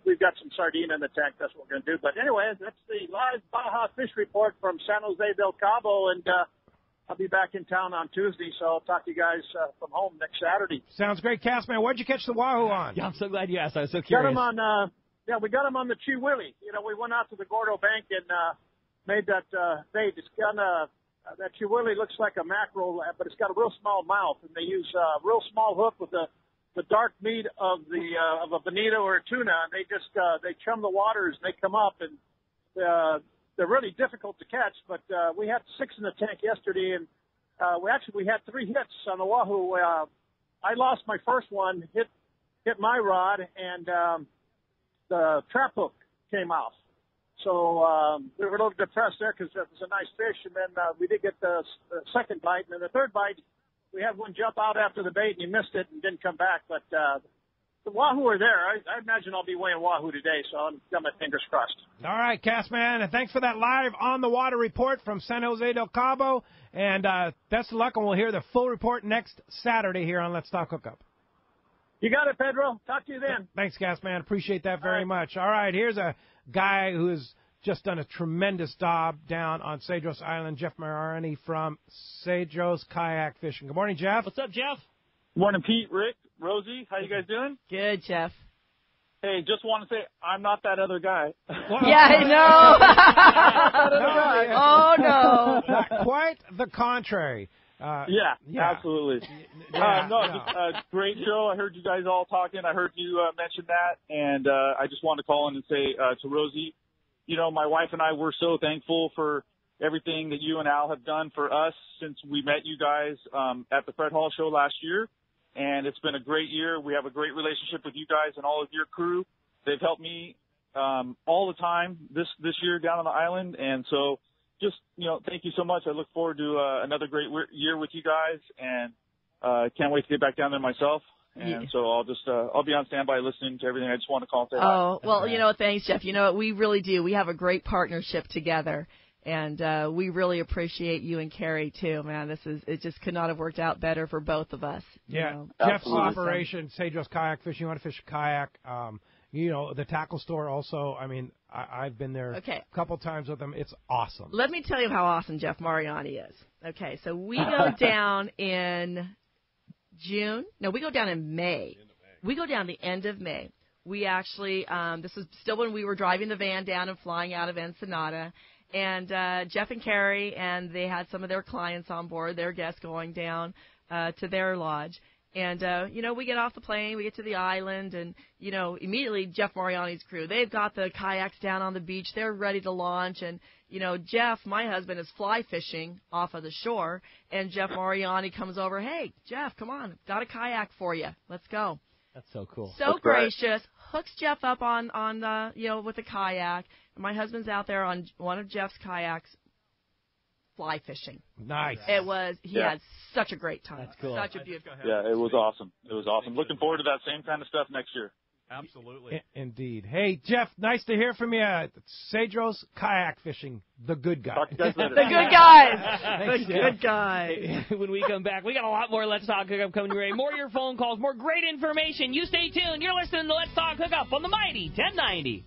[SPEAKER 15] we've got some sardine in the tank. That's what we're going to do. But anyway, that's the live Baja Fish Report from San Jose del Cabo, and I'll be back in town on Tuesday, so I'll talk to you guys from home next Saturday.
[SPEAKER 2] Sounds great, Castman. What'd you catch the Wahoo on?
[SPEAKER 6] Yeah, I'm so glad you asked. I was so curious.
[SPEAKER 15] Got him on, we got him on the Chihuili. We went out to the Gordo Bank and made that bait. It's got that Chihuili looks like a mackerel, but it's got a real small mouth, and they use a real small hook with the dark meat of a bonito or a tuna, and they just they chum the waters and they come up, and they're really difficult to catch. But we had 6 in the tank yesterday, and we had 3 hits on the Wahoo. I lost my first one, hit my rod, and the trap hook came off. So we were a little depressed there because it was a nice fish, and then we did get the second bite, and then the third bite, we had one jump out after the bait, and he missed it and didn't come back. But the Wahoo are there. I imagine I'll be weighing Wahoo today, so I've got my fingers crossed.
[SPEAKER 2] All right, Castman, and thanks for that live on-the-water report from San Jose del Cabo, and best of luck, and we'll hear the full report next Saturday here on Let's Talk Hookup.
[SPEAKER 15] You got it, Pedro. Talk to you then.
[SPEAKER 2] Thanks, Castman. Appreciate that very much. All right, here's a guy who has just done a tremendous job down on Cedros Island, Jeff Mariani from Cedros Kayak Fishing. Good morning, Jeff.
[SPEAKER 6] What's up, Jeff?
[SPEAKER 16] Morning, Pete, Rick, Rosie. How you guys doing?
[SPEAKER 7] Good, Jeff.
[SPEAKER 16] Hey, just want to say I'm not that other guy.
[SPEAKER 7] Yeah, I know. Oh, no.
[SPEAKER 2] Not quite the contrary.
[SPEAKER 16] Yeah, absolutely. Just great show. I heard you guys all talking. I heard you mention that, and I just wanted to call in and say to Rosie, my wife and I were so thankful for everything that you and Al have done for us since we met you guys at the Fred Hall show last year, and it's been a great year. We have a great relationship with you guys and all of your crew. They've helped me all the time this year down on the island, and so just, thank you so much. I look forward to another great year with you guys, and can't wait to get back down there myself. And so I'll be on standby listening to everything. I just want to call and say hi.
[SPEAKER 7] Oh, well, thanks, Jeff. We really do. We have a great partnership together, and we really appreciate you and Carrie, too, man. It just could not have worked out better for both of us.
[SPEAKER 2] Yeah, Jeff's operation, Cedros Kayak Fishing. You want to fish a kayak, the tackle store also. I mean, I've been there a couple times with them. It's awesome.
[SPEAKER 7] Let me tell you how awesome Jeff Mariani is. Okay, so we go down in June. No, we go down in May. We go down the end of May. We actually, this is still when we were driving the van down and flying out of Ensenada, And Jeff and Carrie, and they had some of their clients on board, their guests going down to their lodge. And, we get off the plane, we get to the island, and, immediately Jeff Mariani's crew, they've got the kayaks down on the beach. They're ready to launch. And, Jeff, my husband, is fly fishing off of the shore. And Jeff Mariani comes over, hey, Jeff, come on, got a kayak for you. Let's go.
[SPEAKER 6] That's so cool.
[SPEAKER 7] So that's gracious. Hooks Jeff up on with the kayak. And my husband's out there on one of Jeff's kayaks fly fishing.
[SPEAKER 2] Nice.
[SPEAKER 7] He had such a great time.
[SPEAKER 6] That's cool.
[SPEAKER 7] Such a beautiful time.
[SPEAKER 16] Yeah, it was awesome. It was awesome. Looking forward to that same kind of stuff next year.
[SPEAKER 17] Absolutely.
[SPEAKER 2] Indeed. Hey, Jeff, nice to hear from you. Cedros Kayak Fishing, the good guy.
[SPEAKER 16] Talk to you guys later.
[SPEAKER 7] The good guys. The good guys.
[SPEAKER 6] When we come back, we got a lot more Let's Talk Hookup coming your way. More of your phone calls, more great information. You stay tuned. You're listening to Let's Talk Hookup on the Mighty 1090.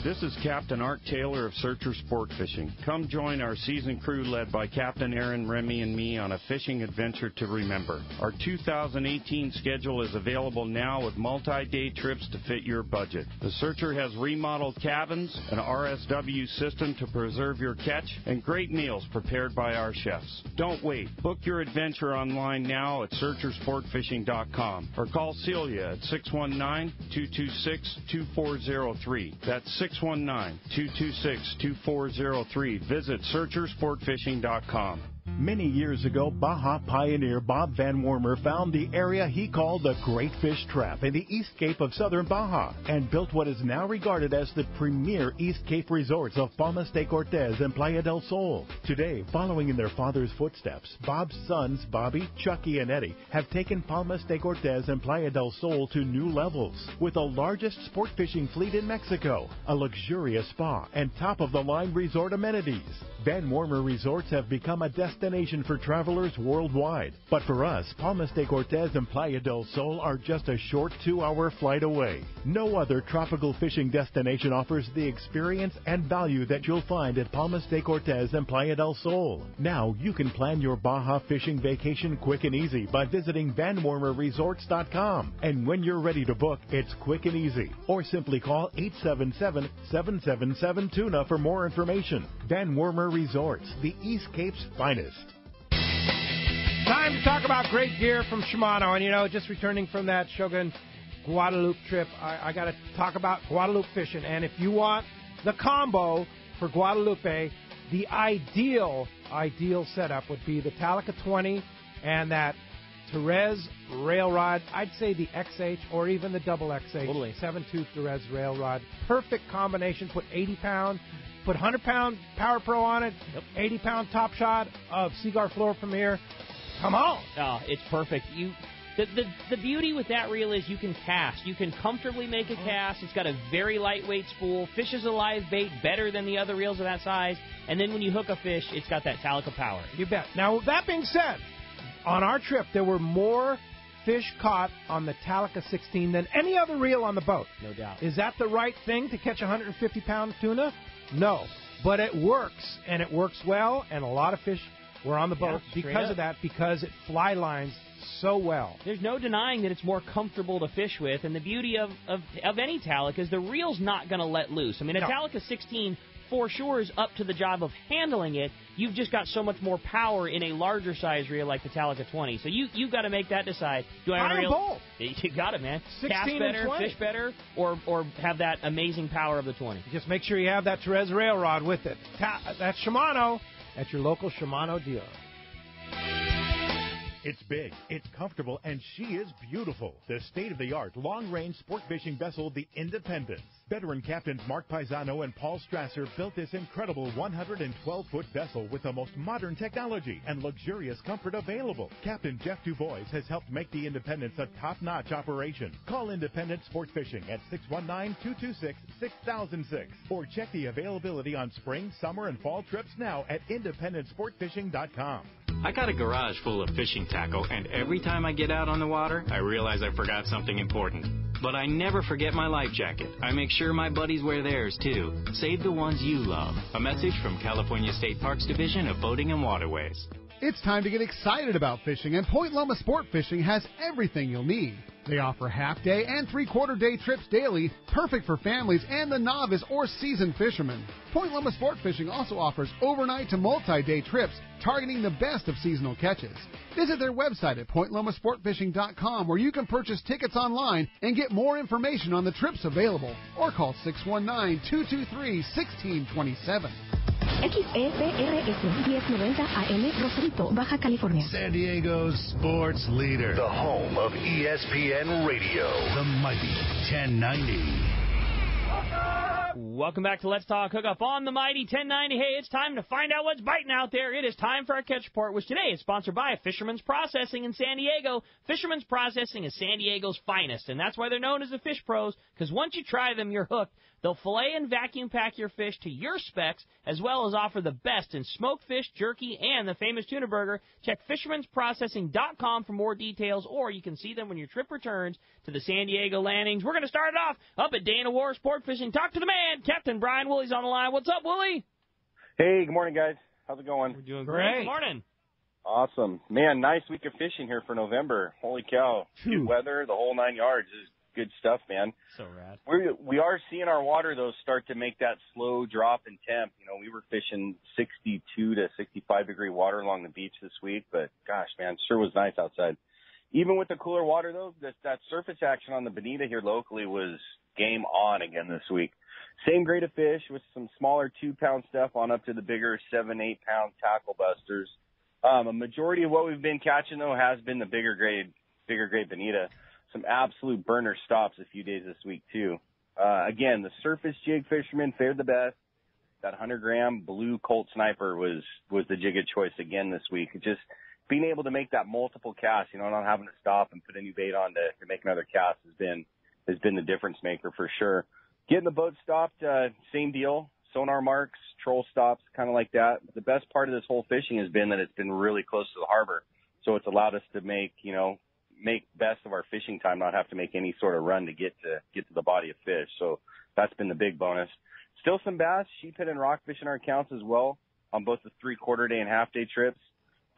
[SPEAKER 18] This is Captain Art Taylor of Searcher Sport Fishing. Come join our season crew led by Captain Aaron, Remy, and me on a fishing adventure to remember. Our 2018 schedule is available now with multi-day trips to fit your budget. The Searcher has remodeled cabins, an RSW system to preserve your catch, and great meals prepared by our chefs. Don't wait. Book your adventure online now at searchersportfishing.com or call Celia at 619-226-2403. That's 619-226-2403. Visit searchersportfishing.com.
[SPEAKER 3] Many years ago, Baja pioneer Bob Van Wormer found the area he called the Great Fish Trap in the East Cape of southern Baja and built what is now regarded as the premier East Cape resorts of Palmas de Cortez and Playa del Sol. Today, following in their father's footsteps, Bob's sons, Bobby, Chucky, and Eddie, have taken Palmas de Cortez and Playa del Sol to new levels with the largest sport fishing fleet in Mexico, a luxurious spa, and top-of-the-line resort amenities. Van Wormer Resorts have become a destination for travelers worldwide. But for us, Palmas de Cortez and Playa del Sol are just a short 2-hour flight away. No other tropical fishing destination offers the experience and value that you'll find at Palmas de Cortez and Playa del Sol. Now you can plan your Baja fishing vacation quick and easy by visiting VanWormerResorts.com. And when you're ready to book, it's quick and easy. Or simply call 877-777-TUNA for more information. Van Wormer Resorts, the East Cape's finest.
[SPEAKER 2] Time to talk about great gear from Shimano. And, just returning from that Shogun Guadalupe trip, I got to talk about Guadalupe fishing. And if you want the combo for Guadalupe, the ideal setup would be the Talica 20 and that Therese rail rod. I'd say the XH or even the double XH.
[SPEAKER 6] Totally.
[SPEAKER 2] 7-tooth Therese rail rod. Perfect combination. Put 80-pound. Put 100-pound Power Pro on it, 80-pound Top Shot of Seaguar Floor Premier. Come on.
[SPEAKER 6] Oh, it's perfect. The beauty with that reel is you can cast. You can comfortably make a cast. It's got a very lightweight spool. Fishes a live bait better than the other reels of that size. And then when you hook a fish, it's got that Talica power.
[SPEAKER 2] You bet. Now, that being said, on our trip, there were more fish caught on the Talica 16 than any other reel on the boat.
[SPEAKER 6] No doubt.
[SPEAKER 2] Is that the right thing to catch 150-pound tuna? No, but it works, and it works well, and a lot of fish were on the boat because of that, because it fly lines so well.
[SPEAKER 6] There's no denying that it's more comfortable to fish with, and the beauty of any Talica is the reel's not going to let loose. I mean, a Talica 16 for sure is up to the job of handling it. You've just got so much more power in a larger size reel like the Talica 20. So you've got to make that decide. Do I have a reel?
[SPEAKER 2] Both.
[SPEAKER 6] You got it, man.
[SPEAKER 2] 16
[SPEAKER 6] Cast better,
[SPEAKER 2] and 20.
[SPEAKER 6] fish better, or have that amazing power of the 20.
[SPEAKER 2] Just make sure you have that Therese rail rod with it. That's Shimano at your local Shimano dealer.
[SPEAKER 3] It's big, it's comfortable, and she is beautiful. The state-of-the-art long-range sport fishing vessel, the Independence. Veteran captains Mark Paisano and Paul Strasser built this incredible 112-foot vessel with the most modern technology and luxurious comfort available. Captain Jeff Dubois has helped make the Independence a top-notch operation. Call Independence Sport Fishing at 619-226-6006 or check the availability on spring, summer, and fall trips now at IndependenceSportFishing.com.
[SPEAKER 19] I got a garage full of fishing tackle, and every time I get out on the water, I realize I forgot something important. But I never forget my life jacket. I make sure my buddies wear theirs, too. Save the ones you love. A message from California State Parks Division of Boating and Waterways.
[SPEAKER 9] It's time to get excited about fishing, and Point Loma Sport Fishing has everything you'll need. They offer half-day and three-quarter-day trips daily, perfect for families and the novice or seasoned fishermen. Point Loma Sport Fishing also offers overnight to multi-day trips, targeting the best of seasonal catches. Visit their website at pointlomasportfishing.com, where you can purchase tickets online and get more information on the trips available, or call 619-223-1627.
[SPEAKER 17] XEPRS 1090 AM, Rosarito, Baja California.
[SPEAKER 1] San Diego's sports leader. The home of ESPN Radio. The mighty 1090.
[SPEAKER 6] Welcome back to Let's Talk Hookup on the mighty 1090. Hey, it's time to find out what's biting out there. It is time for our catch report, which today is sponsored by Fisherman's Processing in San Diego. Fisherman's Processing is San Diego's finest, and that's why they're known as the Fish Pros, because once you try them, you're hooked. They'll fillet and vacuum pack your fish to your specs, as well as offer the best in smoked fish, jerky, and the famous tuna burger. Check fishermansprocessing.com for more details, or you can see them when your trip returns to the San Diego landings. We're going to start it off up at Dana War Sport Fishing. Talk to the man, Captain Brian Woolley's on the line. What's up, Woolley?
[SPEAKER 20] Hey, good morning, guys. How's it going?
[SPEAKER 6] We're doing great. Good morning.
[SPEAKER 20] Awesome. Man, nice week of fishing here for November. Holy cow. Good weather, the whole 9 yards. This is good stuff, man.
[SPEAKER 6] So rad.
[SPEAKER 20] We are seeing our water, though, start to make that slow drop in temp. You know, we were fishing 62 to 65-degree water along the beach this week, but gosh, man, it sure was nice outside. Even with the cooler water, though, that surface action on the bonita here locally was game on again this week. Same grade of fish with some smaller 2-pound stuff on up to the bigger 7-8-pound tackle busters. A majority of what we've been catching, though, has been the bigger grade bonita. Some absolute burner stops a few days this week, too. Again, the surface jig fishermen fared the best. That 100-gram blue Colt Sniper was the jig of choice again this week. Just being able to make that multiple cast, you know, not having to stop and put a new bait on to make another cast has been the difference maker for sure. Getting the boat stopped, same deal. Sonar marks, troll stops, kind of like that. But the best part of this whole fishing has been that it's been really close to the harbor. So it's allowed us to make best of our fishing time, not have to make any sort of run to get to the body of fish. So that's been the big bonus. Still some bass, sheephead, and rockfish in our accounts as well on both the three-quarter-day and half-day trips.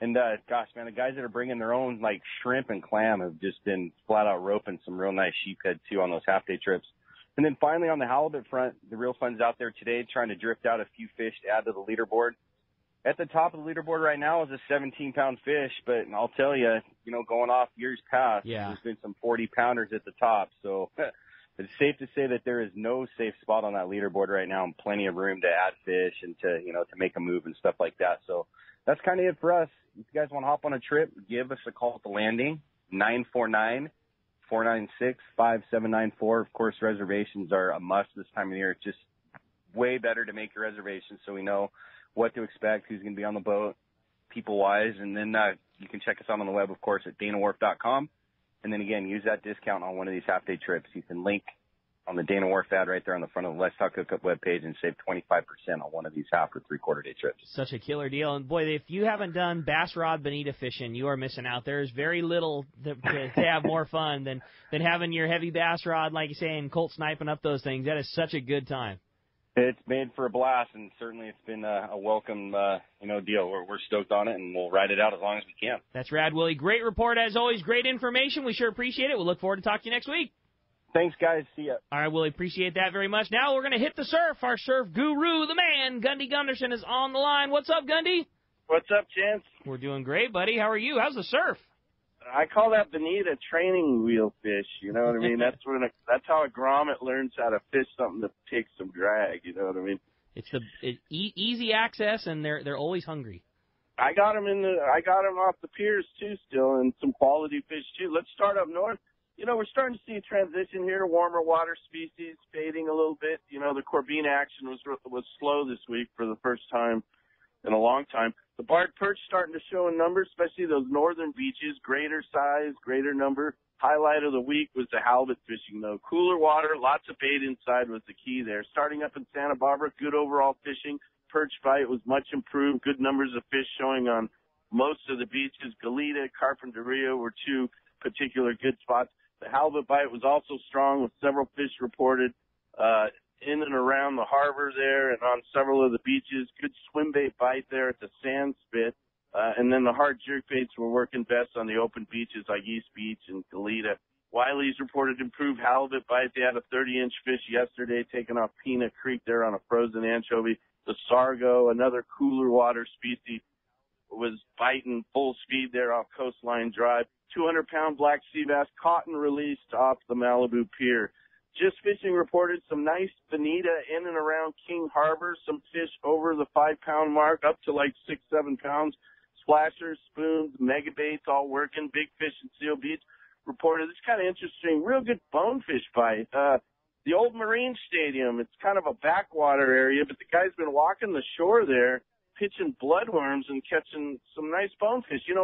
[SPEAKER 20] And, gosh, man, the guys that are bringing their own, like, shrimp and clam have just been flat-out roping some real nice sheephead, too, on those half-day trips. And then finally on the halibut front, the real fun's out there today trying to drift out a few fish to add to the leaderboard. At the top of the leaderboard right now is a 17-pound fish, but I'll tell you, you know, going off years past, there's been some 40-pounders at the top. So it's safe to say that there is no safe spot on that leaderboard right now and plenty of room to add fish and to make a move and stuff like that. So that's kind of it for us. If you guys want to hop on a trip, give us a call at the landing, 949-496-5794. Of course, reservations are a must this time of year. It's just way better to make your reservations so we know what to expect, who's going to be on the boat, people-wise. And then you can check us out on the web, of course, at danawharf.com. And then, again, use that discount on one of these half-day trips. You can link on the Dana Wharf ad right there on the front of the Let's Talk Hookup webpage and save 25% on one of these half or three-quarter-day trips.
[SPEAKER 6] Such a killer deal. And, boy, if you haven't done bass rod bonita fishing, you are missing out. There's very little to have more fun than having your heavy bass rod, like you say, and Colt sniping up those things. That is such a good time.
[SPEAKER 20] It's made for a blast, and certainly it's been a welcome, deal. We're stoked on it, and we'll ride it out as long as we can.
[SPEAKER 6] That's rad, Willie. Great report, as always. Great information. We sure appreciate it. We'll look forward to talking to you next week.
[SPEAKER 20] Thanks, guys. See ya.
[SPEAKER 6] All right, Willie, appreciate that very much. Now we're going to hit the surf. Our surf guru, the man, Gundy Gunderson, is on the line. What's up, Gundy?
[SPEAKER 21] What's up, Chance?
[SPEAKER 6] We're doing great, buddy. How are you? How's the surf?
[SPEAKER 21] I call that bonita training wheel fish. You know what I mean? That's how a grommet learns how to fish something that takes some drag. You know what I mean?
[SPEAKER 6] It's easy access, and they're always hungry.
[SPEAKER 21] I got them off the piers too, still, and some quality fish too. Let's start up north. You know, we're starting to see a transition here to warmer water species fading a little bit. You know, the Corbina action was slow this week for the first time in a long time. The barred perch starting to show in numbers, especially those northern beaches, greater size, greater number. Highlight of the week was the halibut fishing, though. Cooler water, lots of bait inside was the key there. Starting up in Santa Barbara, good overall fishing. Perch bite was much improved. Good numbers of fish showing on most of the beaches. Goleta, Carpinteria were two particular good spots. The halibut bite was also strong with several fish reported in and around the harbor there and on several of the beaches. Good swim bait bite there at the sand spit. And then the hard jerkbaits were working best on the open beaches like East Beach and Goleta. Wiley's reported improved halibut bite. They had a 30-inch fish yesterday taking off Peanut Creek there on a frozen anchovy. The Sargo, another cooler water species, was biting full speed there off Coastline Drive. 200-pound black sea bass caught and released off the Malibu Pier. Just Fishing reported some nice bonita in and around King Harbor, some fish over the 5-pound mark, up to like 6-7 pounds. Splashers, spoons, megabaits all working. Big Fish and Seal Beach reported. It's kind of interesting. Real good bonefish bite. The old Marine Stadium, it's kind of a backwater area, but the guy's been walking the shore there, pitching bloodworms and catching some nice bonefish. 1.5,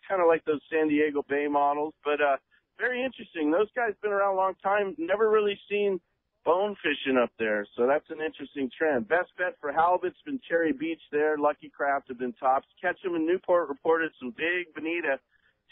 [SPEAKER 21] kind of like those San Diego Bay models, but very interesting. Those guys been around a long time. Never really seen bone fishing up there, so that's an interesting trend. Best bet for halibut's been Cherry Beach there. Lucky Craft have been tops. Ketchum and Newport reported some big bonita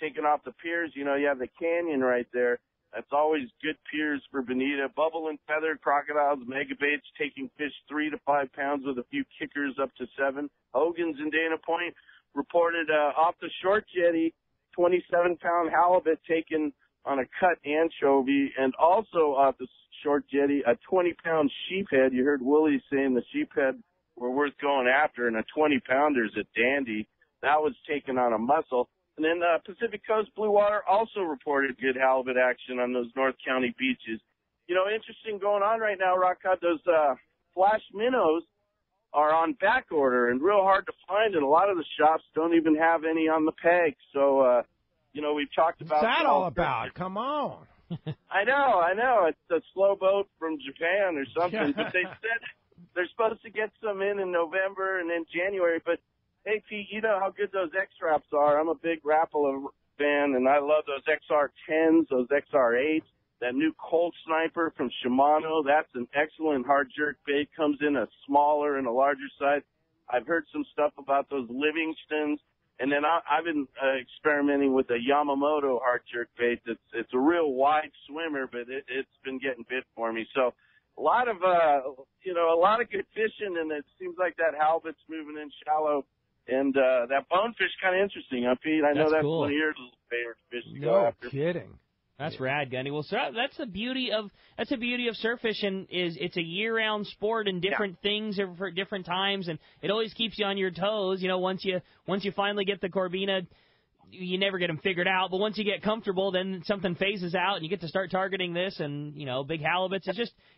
[SPEAKER 21] taking off the piers. You have the canyon right there. That's always good piers for bonita. Bubble and feathered crocodiles, megabaits taking fish 3 to 5 pounds with a few kickers up to 7. Hogan's in Dana Point reported off the short jetty, 27-pound halibut taken on a cut anchovy, and also off the short jetty, a 20-pound sheephead. You heard Willie saying the sheephead were worth going after, and a 20-pounder is a dandy. That was taken on a mussel. And then Pacific Coast Blue Water also reported good halibut action on those North County beaches. Interesting going on right now, Rockcott. Those flash minnows are on back order and real hard to find, and a lot of the shops don't even have any on the peg. So, we've talked about...
[SPEAKER 2] What's that all about? Come on.
[SPEAKER 21] I know. It's a slow boat from Japan or something. But they said they're supposed to get some in November and then January. But, hey, Pete, you know how good those X-Raps are. I'm a big Rapala fan, and I love those XR10s, those XR8s. That new Cold Sniper from Shimano, that's an excellent hard jerk bait. Comes in a smaller and a larger size. I've heard some stuff about those Livingstons. And then I've been experimenting with a Yamamoto hard jerk bait. It's a real wide swimmer, but it's been getting bit for me. So a lot of good fishing, and it seems like that halibut's moving in shallow. And that bonefish kind of interesting, huh, Pete? I know that's
[SPEAKER 6] cool.
[SPEAKER 21] One of your favorite fish to go after.
[SPEAKER 2] No kidding.
[SPEAKER 6] That's rad, Gunny. Well, sir, that's the beauty of surf fishing is it's a year-round sport and different things for different times, and it always keeps you on your toes. Once you finally get the Corbina, you never get them figured out. But once you get comfortable, then something phases out, and you get to start targeting this and big halibuts.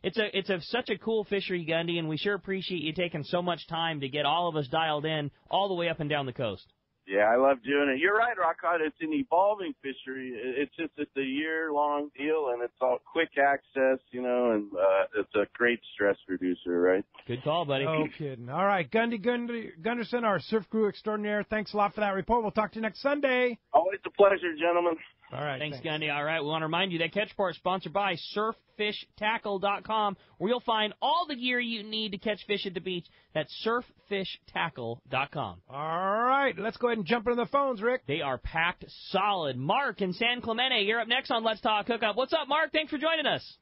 [SPEAKER 6] It's such a cool fishery, Gundy, and we sure appreciate you taking so much time to get all of us dialed in all the way up and down the coast.
[SPEAKER 21] Yeah, I love doing it. You're right, Rockcott. It's an evolving fishery. It's a year-long deal, and it's all quick access, and it's a great stress reducer, right?
[SPEAKER 6] Good call, buddy.
[SPEAKER 2] No kidding. All right, Gunderson, our surf crew extraordinaire, thanks a lot for that report. We'll talk to you next Sunday.
[SPEAKER 21] Always a pleasure, gentlemen.
[SPEAKER 2] All right.
[SPEAKER 6] Thanks, Gundy. All right, we want to remind you that Catchpart is sponsored by SurfFishTackle.com, where you'll find all the gear you need to catch fish at the beach. That's SurfFishTackle.com.
[SPEAKER 2] All right, let's go ahead and jump into the phones, Rick.
[SPEAKER 6] They are packed solid. Mark in San Clemente, you're up next on Let's Talk Hookup. What's up, Mark? Thanks for joining us.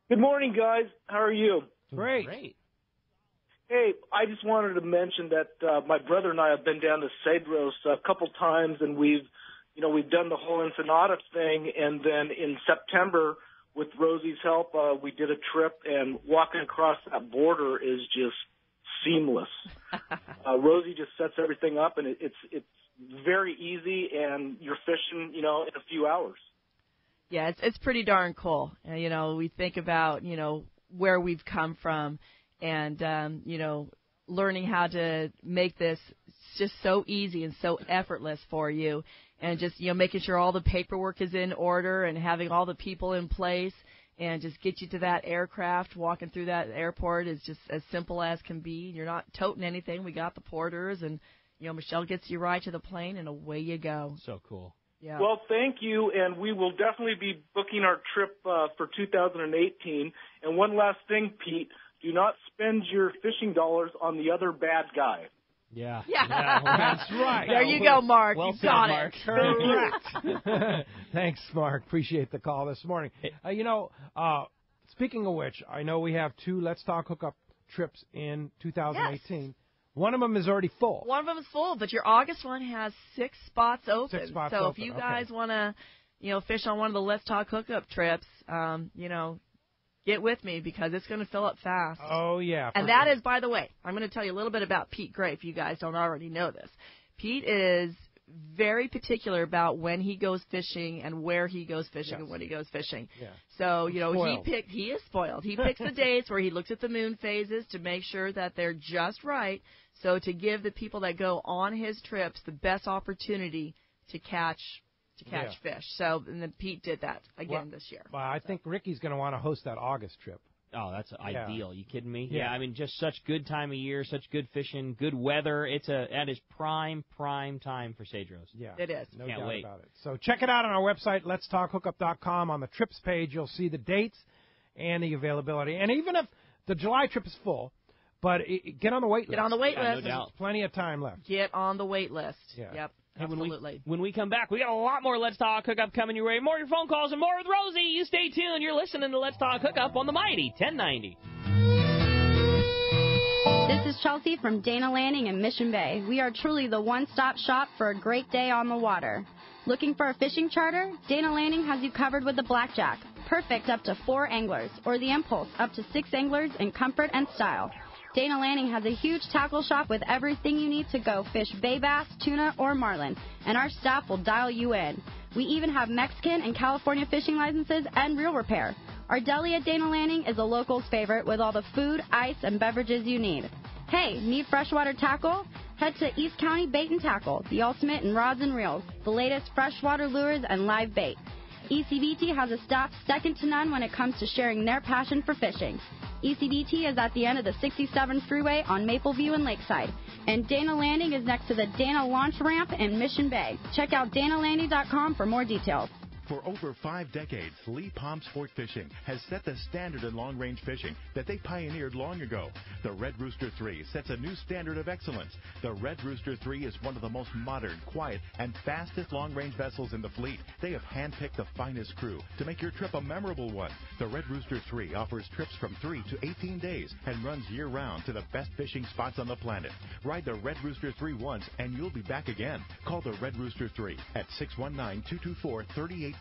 [SPEAKER 4] Good morning, guys. How are you?
[SPEAKER 2] Great.
[SPEAKER 4] Hey, I just wanted to mention that my brother and I have been down to Cedros a couple times, and we've done the whole Ensenada thing, and then in September, with Rosie's help, we did a trip, and walking across that border is just seamless. Rosie just sets everything up, and it's very easy, and you're fishing, in a few hours.
[SPEAKER 7] Yeah, it's pretty darn cool. We think about, where we've come from and, learning how to make this just so easy and so effortless for you, and just, making sure all the paperwork is in order and having all the people in place and just get you to that aircraft. Walking through that airport is just as simple as can be. You're not toting anything. We got the porters, and, Michelle gets you right to the plane, and away you go.
[SPEAKER 6] So cool.
[SPEAKER 7] Yeah.
[SPEAKER 4] Well, thank you, and we will definitely be booking our trip for 2018. And one last thing, Pete, do not spend your fishing dollars on the other bad guy.
[SPEAKER 6] Yeah.
[SPEAKER 2] That's right.
[SPEAKER 7] There you go, Mark.
[SPEAKER 6] Well
[SPEAKER 7] you
[SPEAKER 6] said,
[SPEAKER 7] got
[SPEAKER 6] Mark.
[SPEAKER 7] it.
[SPEAKER 2] Correct. Thanks, Mark. Appreciate the call this morning. Speaking of which, I know we have 2 Let's Talk Hookup trips in 2018.
[SPEAKER 7] Yes.
[SPEAKER 2] One of them is already full.
[SPEAKER 7] One of them is full, but your August one has 6 spots open.
[SPEAKER 2] 6 spots
[SPEAKER 7] so
[SPEAKER 2] open.
[SPEAKER 7] If you guys want to, fish on one of the Let's Talk Hookup trips, get with me because it's going to fill up fast.
[SPEAKER 2] Oh, yeah.
[SPEAKER 7] And that is, by the way, I'm going to tell you a little bit about Pete Gray if you guys don't already know this. Pete is very particular about when he goes fishing and where he goes fishing and when he goes fishing.
[SPEAKER 2] Yeah.
[SPEAKER 7] So, he is spoiled. He picks the days where he looks at the moon phases to make sure that they're just right. So to give the people that go on his trips the best opportunity to catch fish. So, and then Pete did that again this year.
[SPEAKER 2] Well, I think Ricky's going to want to host that August trip.
[SPEAKER 6] Oh, that's ideal. You kidding me?
[SPEAKER 2] Yeah.
[SPEAKER 6] I mean, just such good time of year, such good fishing, good weather. That is prime time for Cedros.
[SPEAKER 2] Yeah.
[SPEAKER 7] It is.
[SPEAKER 2] No
[SPEAKER 6] Can't
[SPEAKER 2] doubt
[SPEAKER 6] wait.
[SPEAKER 2] about it. So check it out on our website, letstalkhookup.com. On the trips page, you'll see the dates and the availability. And even if the July trip is full, but get on the wait list.
[SPEAKER 7] Get on the wait list.
[SPEAKER 6] No doubt.
[SPEAKER 2] There's plenty of time left.
[SPEAKER 7] Get on the wait list.
[SPEAKER 2] Yeah.
[SPEAKER 7] Yep.
[SPEAKER 6] Hey,
[SPEAKER 7] Absolutely.
[SPEAKER 6] When we come back, we got a lot more Let's Talk Hookup coming your way. More of your phone calls and more with Rosie. You stay tuned. You're listening to Let's Talk Hookup on the Mighty 1090.
[SPEAKER 5] This is Chelsea from Dana Landing in Mission Bay. We are truly the one-stop shop for a great day on the water. Looking for a fishing charter? Dana Landing has you covered with the Blackjack. Perfect up to 4 anglers, or the Impulse up to 6 anglers in comfort and style. Dana Landing has a huge tackle shop with everything you need to go fish bay bass, tuna, or marlin, and our staff will dial you in. We even have Mexican and California fishing licenses and reel repair. Our deli at Dana Landing is a local's favorite with all the food, ice, and beverages you need. Hey, need freshwater tackle? Head to East County Bait and Tackle, the ultimate in rods and reels, the latest freshwater lures and live bait. ECBT has a staff second to none when it comes to sharing their passion for fishing. ECBT is at the end of the 67 freeway on Mapleview and Lakeside. And Dana Landing is next to the Dana Launch Ramp in Mission Bay. Check out danalanding.com for more details.
[SPEAKER 3] For over 5 decades, Lee Palm Sport Fishing has set the standard in long-range fishing that they pioneered long ago. The Red Rooster 3 sets a new standard of excellence. The Red Rooster 3 is one of the most modern, quiet, and fastest long-range vessels in the fleet. They have handpicked the finest crew to make your trip a memorable one. The Red Rooster 3 offers trips from 3 to 18 days and runs year-round to the best fishing spots on the planet. Ride the Red Rooster 3 once, and you'll be back again. Call the Red Rooster 3 at 619-224-3857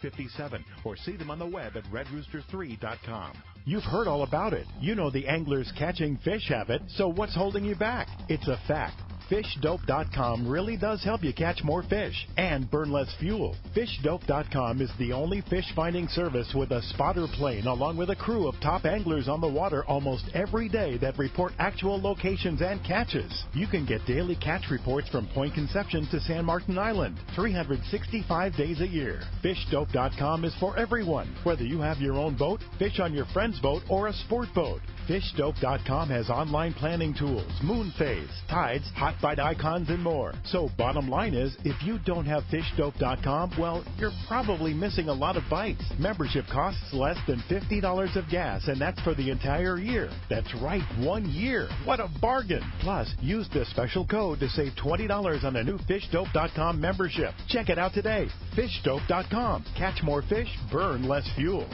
[SPEAKER 3] or see them on the web at redrooster3.com. You've heard all about it. You know the angler's catching fish habit, so what's holding you back? It's a fact. FishDope.com really does help you catch more fish and burn less fuel. FishDope.com is the only fish finding service with a spotter plane along with a crew of top anglers on the water almost every day that report actual locations and catches. You can get daily catch reports from Point Conception to San Martin Island, 365 days a year. FishDope.com is for everyone, whether you have your own boat, fish on your friend's boat, or a sport boat. FishDope.com has online planning tools, moon phase, tides, hot bite icons, and more. So bottom line is, if you don't have FishDope.com, well, you're probably missing a lot of bites. Membership costs less than $50 of gas, and that's for the entire year. That's right, 1 year. What a bargain. Plus, use this special code to save $20 on a new FishDope.com membership. Check it out today. FishDope.com. Catch more fish, burn less fuel.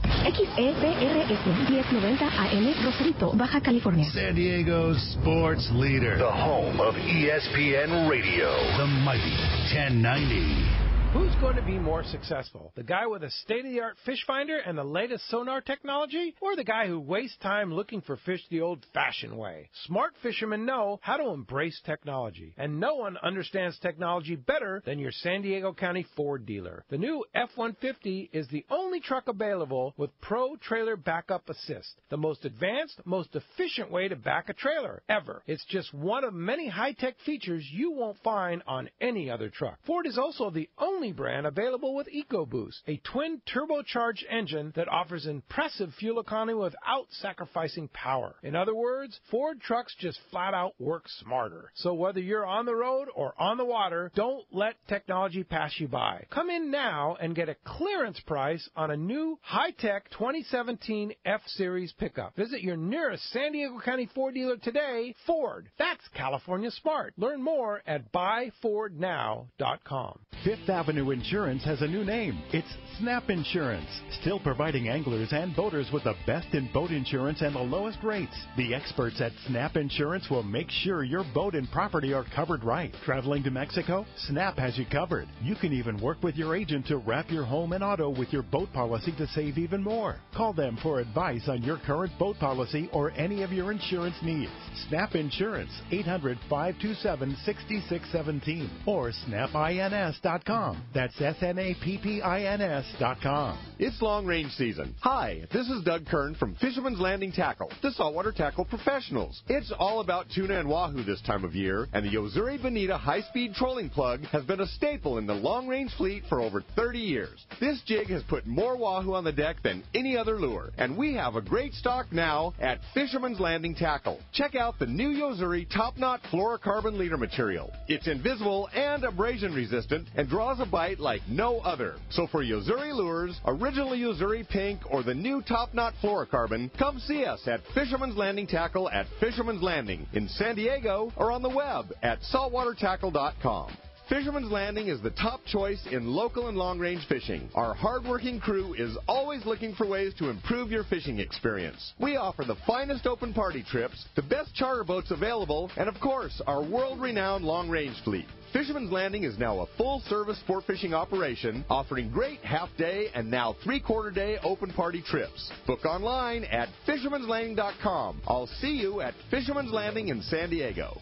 [SPEAKER 17] XEPRS 1090 AM Rosarito, Baja California.
[SPEAKER 1] San Diego's sports leader.
[SPEAKER 22] The home of ESPN Radio.
[SPEAKER 1] The mighty 1090.
[SPEAKER 2] Who's going to be more successful? The guy with a state-of-the-art fish finder and the latest sonar technology? Or the guy who wastes time looking for fish the old-fashioned way? Smart fishermen know how to embrace technology. And no one understands technology better than your San Diego County Ford dealer. The new F-150 is the only truck available with Pro Trailer Backup Assist. The most advanced, most efficient way to back a trailer ever. It's just one of many high-tech features you won't find on any other truck. Ford is also the only brand available with EcoBoost, a twin turbocharged engine that offers impressive fuel economy without sacrificing power. In other words, Ford trucks just flat out work smarter. So whether you're on the road or on the water, don't let technology pass you by. Come in now and get a clearance price on a new high-tech 2017 F-Series pickup. Visit your nearest San Diego County Ford dealer today. Ford, that's California smart. Learn more at buyfordnow.com.
[SPEAKER 3] Fifth Avenue Avenue Insurance has a new name. It's Snap Insurance, still providing anglers and boaters with the best in boat insurance and the lowest rates. The experts at Snap Insurance will make sure your boat and property are covered right. Traveling to Mexico? Snap has you covered. You can even work with your agent to wrap your home and auto with your boat policy to save even more. Call them for advice on your current boat policy or any of your insurance needs. Snap Insurance, 800-527-6617 or snapins.com. That's SNAPPINS.com.
[SPEAKER 8] It's long range season. Hi, this is Doug Kern from Fisherman's Landing Tackle, the saltwater tackle professionals. It's all about tuna and wahoo this time of year, and the Yozuri Bonita high-speed trolling plug has been a staple in the long-range fleet for over 30 years. This jig has put more wahoo on the deck than any other lure, and we have a great stock now at Fisherman's Landing Tackle. Check out the new Yozuri Top Knot fluorocarbon leader material. It's invisible and abrasion resistant and draws a bite like no other. So for Yozuri lures, original Yozuri Pink, or the new Top Knot fluorocarbon, come see us at Fisherman's Landing Tackle at Fisherman's Landing in San Diego or on the web at saltwatertackle.com. Fisherman's Landing is the top choice in local and long-range fishing. Our hard-working crew is always looking for ways to improve your fishing experience. We offer the finest open party trips, the best charter boats available, and of course, our world-renowned long-range fleet. Fisherman's Landing is now a full-service sport fishing operation, offering great half-day and now three-quarter-day open party trips. Book online at fishermanslanding.com. I'll see you at Fisherman's Landing in San Diego.